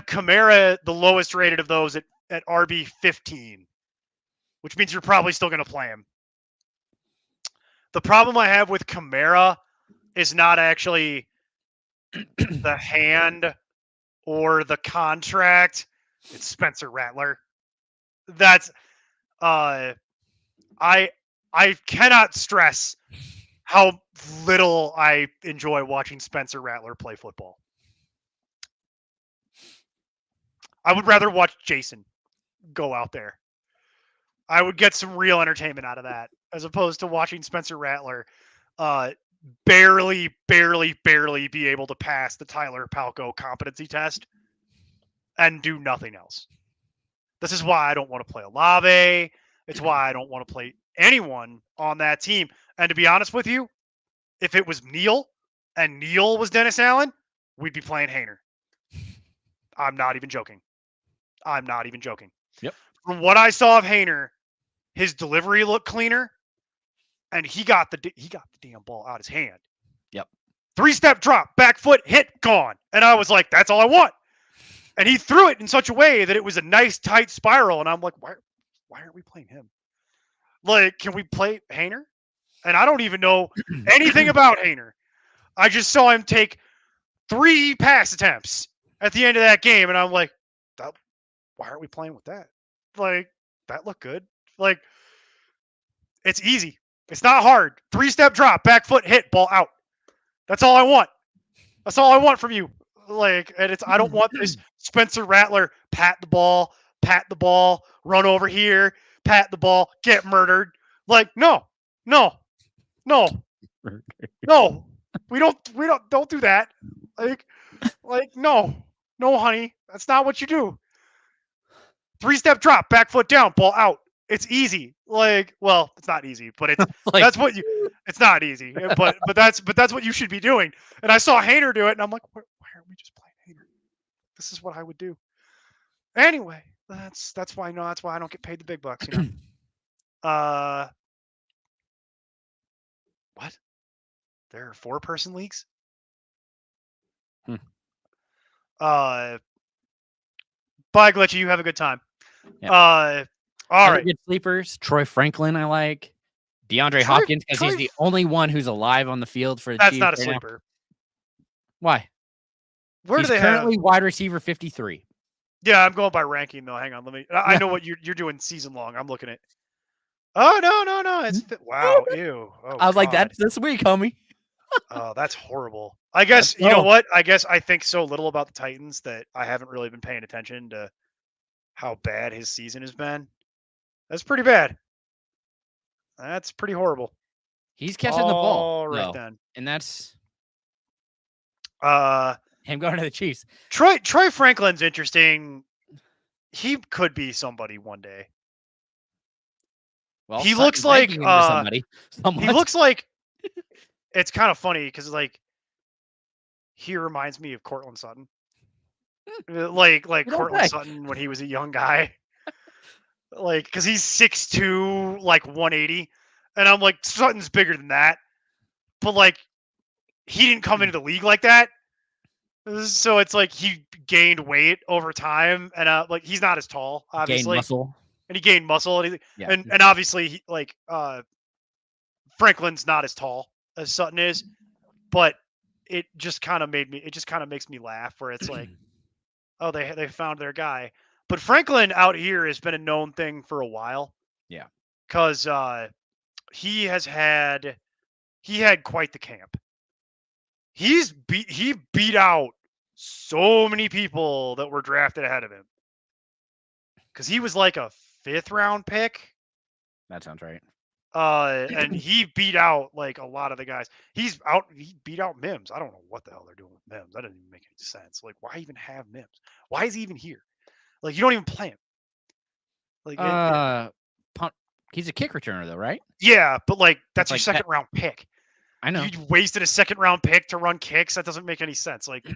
Kamara, the lowest rated of those at RB 15, which means you're probably still going to play him. The problem I have with Kamara is not actually the hand or the contract. It's Spencer Rattler. That's I cannot stress how little I enjoy watching Spencer Rattler play football. I would rather watch Jason go out there. I would get some real entertainment out of that as opposed to watching Spencer Rattler barely be able to pass the Tyler Palco competency test and do nothing else. This is why I don't want to play Olave. It's why I don't want to play anyone on that team. And to be honest with you, if it was Neil and Neil was Dennis Allen, we'd be playing Hainer. I'm not even joking. Yep. From what I saw of Hainer, his delivery looked cleaner, and he got the damn ball out of his hand. Yep. 3-step drop, back foot, hit, gone. And I was like, that's all I want. And he threw it in such a way that it was a nice tight spiral. And I'm like, why aren't we playing him? Like, can we play Hainer? And I don't even know anything about Hainer. I just saw him take 3 pass attempts at the end of that game. And I'm like, why aren't we playing with that? Like, that looked good. Like, it's easy. It's not hard. 3-step drop, back foot, hit, ball out. That's all I want. That's all I want from you. Like, and I don't want this Spencer Rattler pat the ball, run over here, pat the ball, get murdered. Like, no. We don't do that. Like, no, honey, that's not what you do. 3-step drop, back foot down, ball out. It's easy. Like, well, it's not easy, but it's like, it's not easy, but that's what you should be doing. And I saw Hainer do it, and I'm like, why aren't we just playing Hainer? This is what I would do. Anyway, that's why I don't get paid the big bucks, you know. What? There are 4-person leagues? Bye, Glitchy. You have a good time. Yep. All right. Good sleepers. Troy Franklin, I like. DeAndre Hopkins, because he's the only one who's alive on the field for the Chiefs. That's not a sleeper. Now. Why? Where do they currently wide receiver 53. Yeah, I'm going by ranking though. Hang on, let me. I know what you're doing season long. I'm looking at. Oh no! It's wow, ew. Oh, I was like, that's this week, homie. Oh, that's horrible. I guess you know what? I guess I think so little about the Titans that I haven't really been paying attention to how bad his season has been. That's pretty bad. That's pretty horrible. He's catching the ball. Right then. And that's him going to the Chiefs. Troy Franklin's interesting. He could be somebody one day. Well, he looks like somebody. He looks like it's kind of funny because like he reminds me of Cortland Sutton. like Cortland Sutton when he was a young guy. Like, because he's 6'2", like 180. And I'm like, Sutton's bigger than that. But, like, he didn't come into the league like that. So it's like he gained weight over time. And, like, he's not as tall, obviously. Gained muscle. And he gained muscle. And obviously, Franklin's not as tall as Sutton is. But it just kind of makes me laugh where it's like, oh, they found their guy. But Franklin out here has been a known thing for a while. Yeah. Because he had quite the camp. He beat out so many people that were drafted ahead of him. because he was like a 5th-round pick. That sounds right. And he beat out like a lot of the guys. He beat out Mims. I don't know what the hell they're doing with Mims. That doesn't even make any sense. Like, why even have Mims? Why is he even here? Like, you don't even play him. Like, he's a kick returner though, right? yeah, but like that's your like second round pick. I know. You wasted a 2nd-round pick to run kicks. That doesn't make any sense. Like,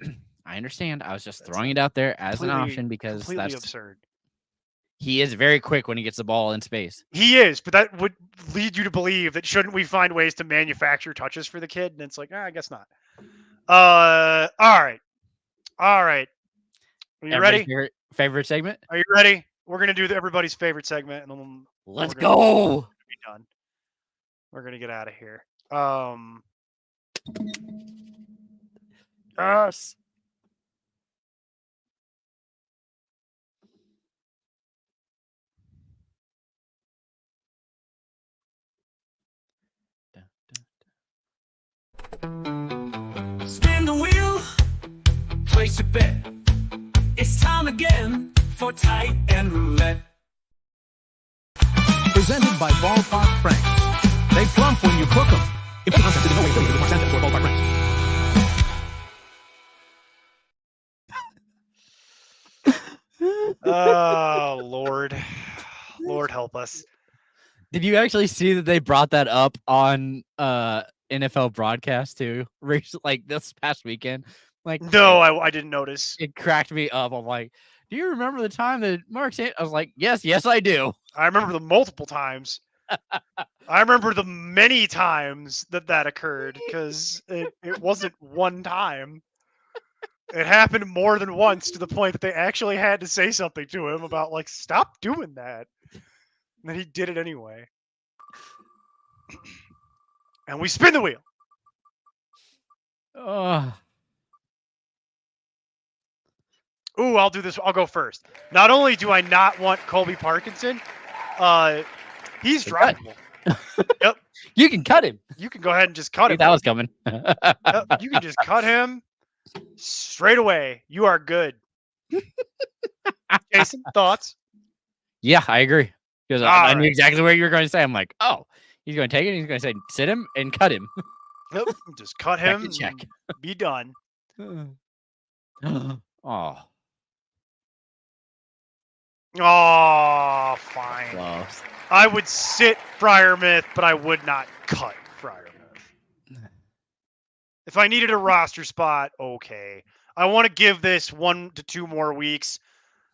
I understand. I was just throwing it out there as an option because completely that's absurd. He is very quick when he gets the ball in space. He is, but that would lead you to believe that shouldn't we find ways to manufacture touches for the kid? And it's like, I guess not. All right. Are you ready? Favorite segment? Are you ready? We're gonna do everybody's favorite segment, and then let's go. Be done. We're gonna get out of here. Yes. Spin the wheel, place your bet. It's time again for Tight End Roulette. Presented by Ballpark Franks. They plump when you cook them. Important concept is no way affiliated with Mark Sanchez or Ballpark Franks. Oh, Lord. Lord help us. Did you actually see that they brought that up on NFL broadcast too? Like this past weekend? Like, no, I didn't notice. It cracked me up. I'm like, do you remember the time that Mark Sanchez? I was like, yes, I do. I remember the multiple times. I remember the many times that occurred because it wasn't one time. It happened more than once to the point that they actually had to say something to him about, like, stop doing that. And then he did it anyway. And we spin the wheel. Ooh, I'll do this. I'll go first. Not only do I not want Colby Parkinson, he's droppable. Yep. You can cut him. You can go ahead and just cut him. That was coming. Yep. You can just cut him straight away. You are good. Jason, thoughts? Yeah, I agree. Because I knew exactly what you were going to say. I'm like, oh, he's going to take it. He's going to say, sit him and cut him. Yep. Just cut him. Check. Be done. Oh. Oh, fine. Close. I would sit Freiermuth, but I would not cut Freiermuth. If I needed a roster spot, okay. I want to give this 1 to 2 more weeks.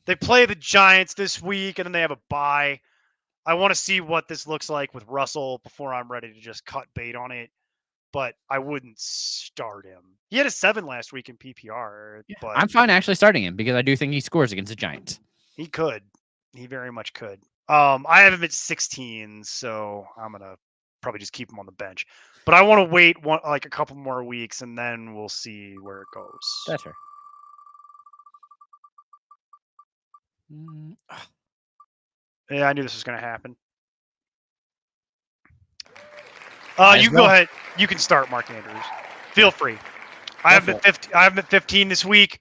They play the Giants this week, and then they have a bye. I want to see what this looks like with Russell before I'm ready to just cut bait on it. But I wouldn't start him. He had a 7 last week in PPR. Yeah, but I'm fine actually starting him because I do think he scores against the Giants. He could. He very much could. I have him at 16, so I'm gonna probably just keep him on the bench. But I want to wait a couple more weeks, and then we'll see where it goes. That's fair. Yeah, I knew this was gonna happen. You go ahead. You can start, Mark Andrews. Feel free. I have him at 15 this week.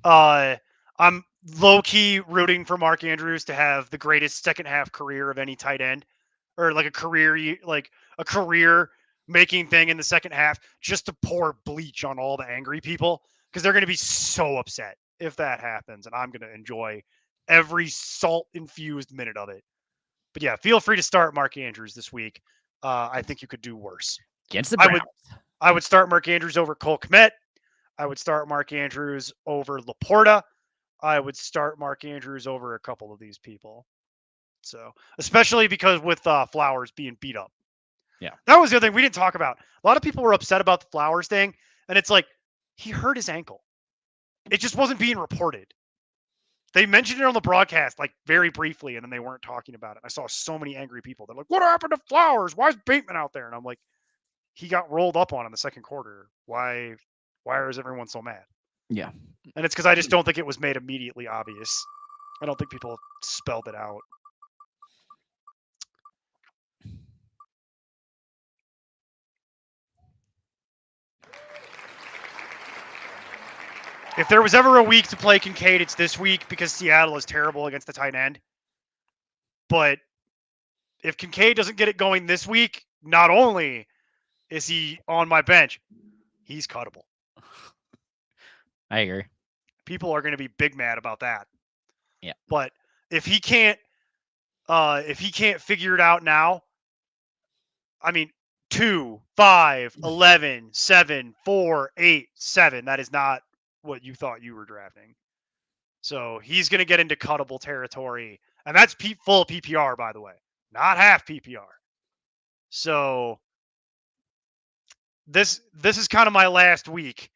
I'm low-key rooting for Mark Andrews to have the greatest second half career of any tight end, or like a career making thing in the second half, just to pour bleach on all the angry people, because they're going to be so upset if that happens, and I'm going to enjoy every salt-infused minute of it. But yeah, feel free to start Mark Andrews this week. I think you could do worse. Against the Browns. I would start Mark Andrews over Cole Kmet. I would start Mark Andrews over Laporta. I would start Mark Andrews over a couple of these people. So, especially because with Flowers being beat up. Yeah. That was the other thing we didn't talk about. A lot of people were upset about the Flowers thing, and it's like, he hurt his ankle. It just wasn't being reported. They mentioned it on the broadcast, like, very briefly, and then they weren't talking about it. I saw so many angry people. They're like, what happened to Flowers? Why is Bateman out there? And I'm like, he got rolled up on in the second quarter. Why is everyone so mad? Yeah. And it's because I just don't think it was made immediately obvious. I don't think people spelled it out. If there was ever a week to play Kincaid, it's this week because Seattle is terrible against the tight end. But if Kincaid doesn't get it going this week, not only is he on my bench, he's cuttable. I agree. People are going to be big mad about that. Yeah. But if he can't figure it out now, I mean, 2, 5, 11, 7, 4, 8, 7. That is not what you thought you were drafting. So he's going to get into cuttable territory. And that's full PPR, by the way, not half PPR. So this is kind of my last week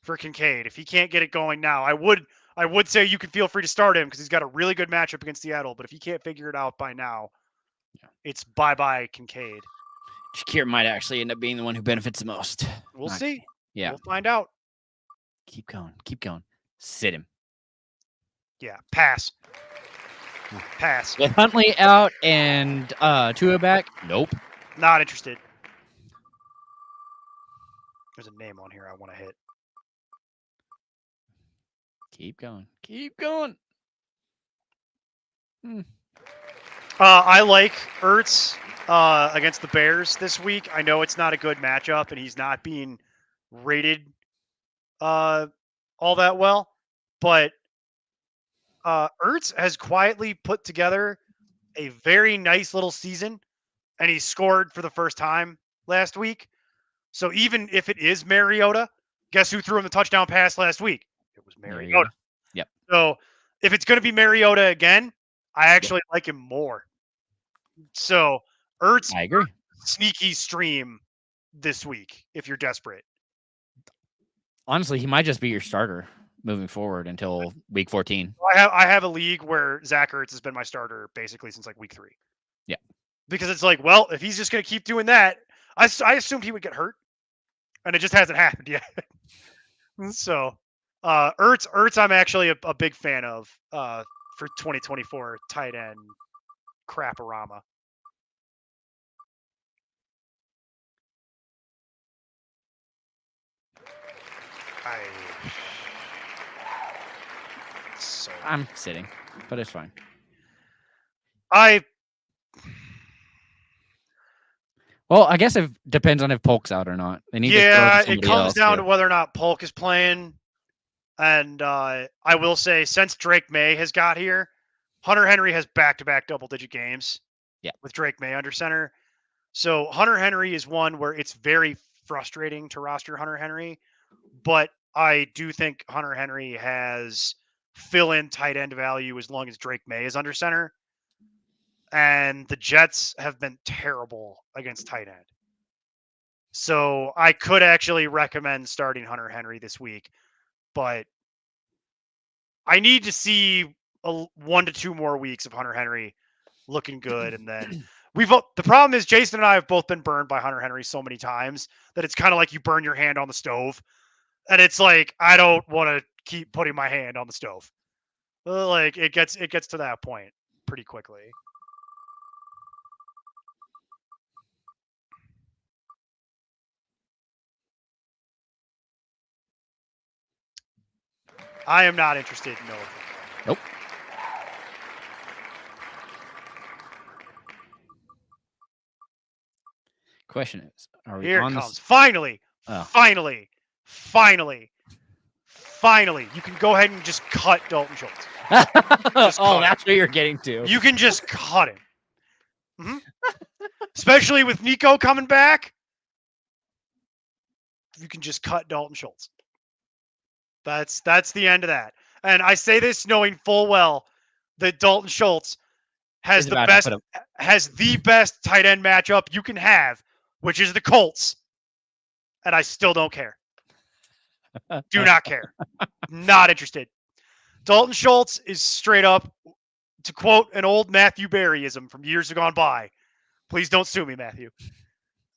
for Kincaid. If he can't get it going now, I would say you can feel free to start him because he's got a really good matchup against Seattle. But if he can't figure it out by now, it's bye-bye Kincaid. Shakir might actually end up being the one who benefits the most. We'll see. Yeah. We'll find out. Keep going. Keep going. Sit him. Yeah. Pass. Pass. With Huntley out and Tua back, nope. Not interested. There's a name on here I want to hit. Keep going. Keep going. I like Ertz against the Bears this week. I know it's not a good matchup, and he's not being rated all that well. But Ertz has quietly put together a very nice little season, and he scored for the first time last week. So even if it is Mariota, guess who threw him the touchdown pass last week? It was Mariota. Yep. So if it's going to be Mariota again, I actually like him more. So Ertz, I agree. sneaky stream this week if you're desperate. Honestly, he might just be your starter moving forward until week 14. I have a league where Zach Ertz has been my starter basically since like week 3. Yeah. Because it's like, well, if he's just going to keep doing that, I assumed he would get hurt, and it just hasn't happened yet. So Ertz, I'm actually a big fan of for 2024 tight end craporama. I'm sitting, but it's fine. Well, I guess it depends on if Polk's out or not. They need it comes down to whether or not Polk is playing. And I will say, since Drake May has got here, Hunter Henry has back-to-back double-digit games. Yeah. With Drake May under center. So Hunter Henry is one where it's very frustrating to roster Hunter Henry, but I do think Hunter Henry has fill-in tight end value as long as Drake May is under center. And the Jets have been terrible against tight end. So I could actually recommend starting Hunter Henry this week, but I need to see 1 to 2 more weeks of Hunter Henry looking good. And then the problem is Jason and I have both been burned by Hunter Henry so many times that it's kind of like you burn your hand on the stove. And it's like, I don't want to keep putting my hand on the stove. Like it gets to that point pretty quickly. I am not interested in Noah. Nope. Question is, are we Here on it comes. this? Finally. Oh. Finally. You can go ahead and just cut Dalton Schultz. Oh, that's what you're getting to. You can just cut him. Mm-hmm. Especially with Nico coming back. You can just cut Dalton Schultz. That's the end of that. And I say this knowing full well that Dalton Schultz has the best tight end matchup you can have, which is the Colts. And I still don't care. Do not care. Not interested. Dalton Schultz is straight up, to quote an old Matthew Berryism from years gone by. Please don't sue me, Matthew.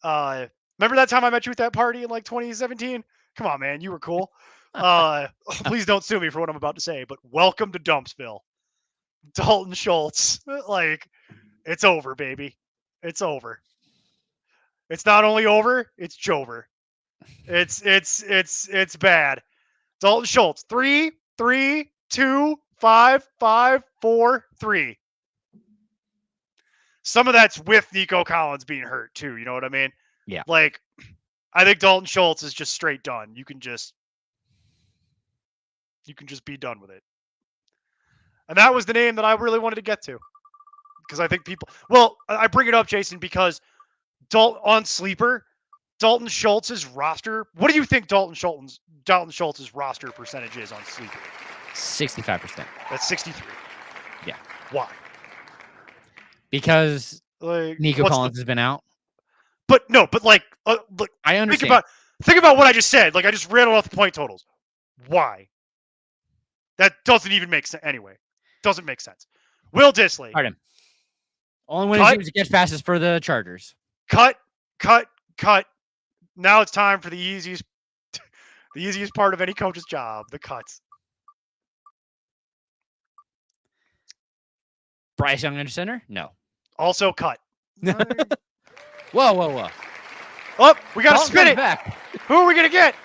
Remember that time I met you at that party in like 2017? Come on, man. You were cool. Please don't sue me for what I'm about to say, but welcome to Dumpsville. Dalton Schultz. Like, it's over, baby. It's over. It's not only over, it's Jover. It's bad. Dalton Schultz. 3, 3, 2, 5, 5, 4, 3. some of that's with Nico Collins being hurt too. You know what I mean? Yeah. Like, I think Dalton Schultz is just straight done. You can just be done with it. And that was the name that I really wanted to get to. Because I think people, well, I bring it up, Jason, because on Sleeper, Dalton Schultz's roster. What do you think Dalton Schultz's roster percentage is on Sleeper? 65%. That's 63. Yeah. Why? Because Like, Nico Collins has been out. But like, look, I understand. Think about what I just said. Like, I just read off the point totals. Why? That doesn't even make sense. Anyway, doesn't make sense. Will Dissly. Pardon. Only one who seems to catch passes for the Chargers. Cut. Now it's time for the easiest part of any coach's job, the cuts. Bryce Young under center? No. Also cut. Whoa. Oh, we got to spin it. Back. Who are we going to get?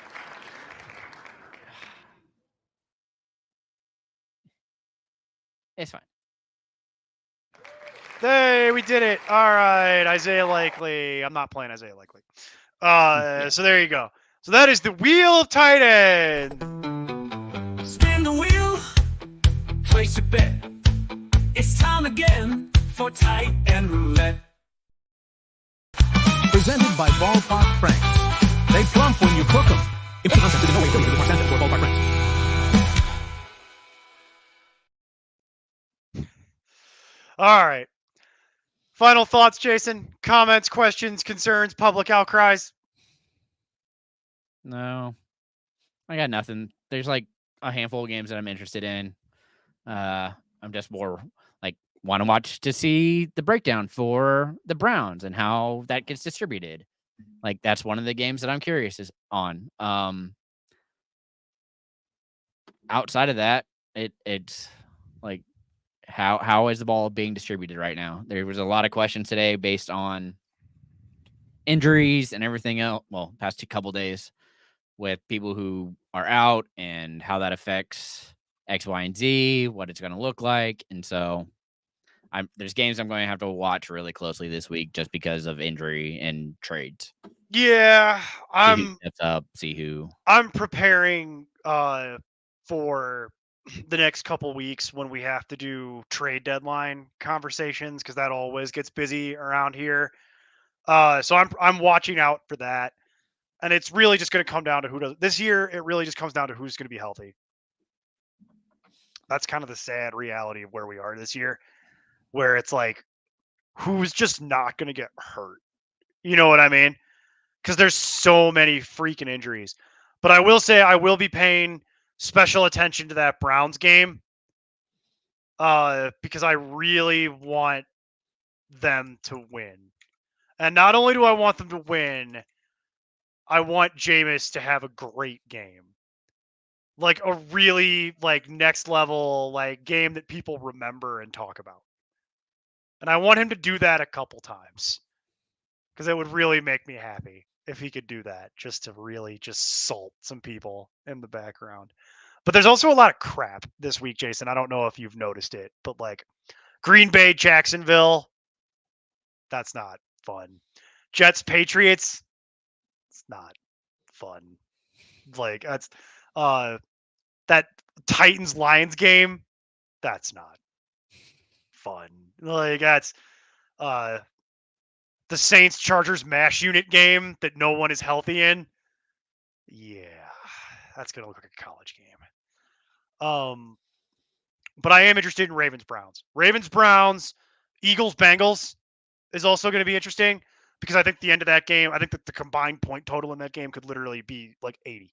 It's fine. Hey, we did it. All right, Isaiah Likely. I'm not playing Isaiah Likely. So there you go. So that is the Wheel of Tight End. Spin the wheel, place a bet. It's time again for Tight End Roulette. Presented by Ballpark Franks. They plump when you cook them. If the concept is no way to get more sense for Ballpark Franks. All right. Final thoughts, Jason? Comments, questions, concerns, public outcries? No. I got nothing. There's like a handful of games that I'm interested in. I'm just more like want to watch to see the breakdown for the Browns and how that gets distributed. Like that's one of the games that I'm curious on. Outside of that, it's like how is the ball being distributed right now? There was a lot of questions today based on injuries and everything else. Well, past a couple days with people who are out and how that affects X, Y, and Z, what it's going to look like. And so there's games I'm going to have to watch really closely this week just because of injury and trades. Yeah, I'm preparing for the next couple weeks when we have to do trade deadline conversations because that always gets busy around here. So I'm watching out for that, and it's really just going to come down to who does this year. It really just comes down to who's going to be healthy. That's kind of the sad reality of where we are this year, where it's like who's just not going to get hurt. You know what I mean? Because there's so many freaking injuries. But I will say I will be paying special attention to that Browns game because I really want them to win. And not only do I want them to win, I want Jameis to have a great game. Like a really like next level like game that people remember and talk about. And I want him to do that a couple times. Because it would really make me happy if he could do that, just to really just salt some people in the background. But there's also a lot of crap this week, Jason. I don't know if you've noticed it, but like Green Bay, Jacksonville, that's not fun. Jets, Patriots, it's not fun. Like that's that Titans, Lions game, that's not fun. Like that's the Saints, Chargers, MASH unit game that no one is healthy in. Yeah, that's going to look like a college game. But I am interested in Ravens, Browns. Ravens, Browns, Eagles, Bengals is also going to be interesting because I think the end of that game, I think that the combined point total in that game could literally be like 80.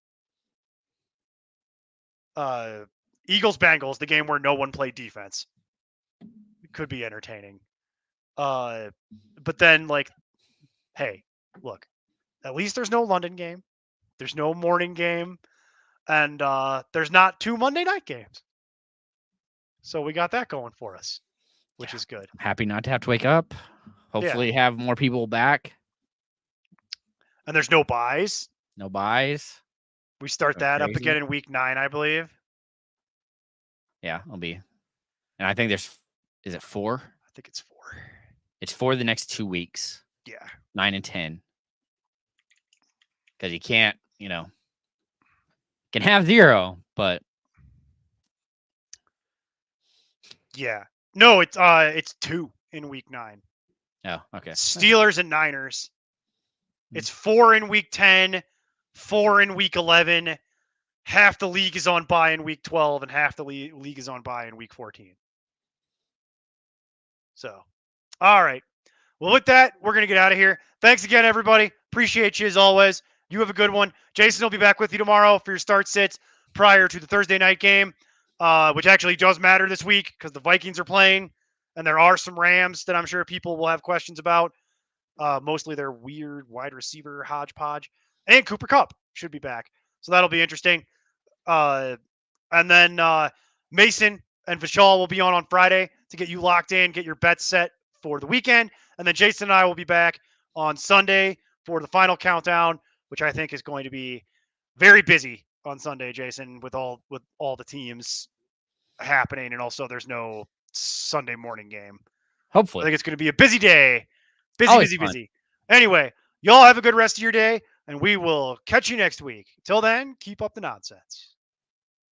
Eagles, Bengals, the game where no one played defense. It could be entertaining. But then like, hey, look, at least there's no London game. There's no morning game. And there's not 2 Monday night games. So we got that going for us, which is good. I'm happy not to have to wake up. Hopefully have more people back. And there's no buys. No buys. We start that up again in week 9, I believe. Yeah, it'll be. And I think is it 4? I think it's 4. It's for the next 2 weeks, Yeah. 9 and 10. Because you can't, can have 0, but Yeah. No, it's 2 in week 9. oh, okay. Steelers and Niners. Hmm. It's 4 in week 10, 4 in week 11. Half the league is on bye in week 12, and half the league is on bye in week 14. So, all right. Well, with that, we're going to get out of here. Thanks again, everybody. Appreciate you as always. You have a good one. Jason will be back with you tomorrow for your start sits prior to the Thursday night game, which actually does matter this week because the Vikings are playing, and there are some Rams that I'm sure people will have questions about. Mostly their weird wide receiver hodgepodge. And Cooper Kupp should be back. So that'll be interesting. And then Mason and Vishal will be on Friday to get you locked in, get your bets set for the weekend. And then Jason and I will be back on Sunday for the final countdown, which I think is going to be very busy on Sunday, Jason, with all the teams happening. And also there's no Sunday morning game. I Hopefully. think it's going to be a busy day. Always Busy, fun. busy. Anyway, y'all have a good rest of your day, and we will catch you next week. Till then, keep up the nonsense.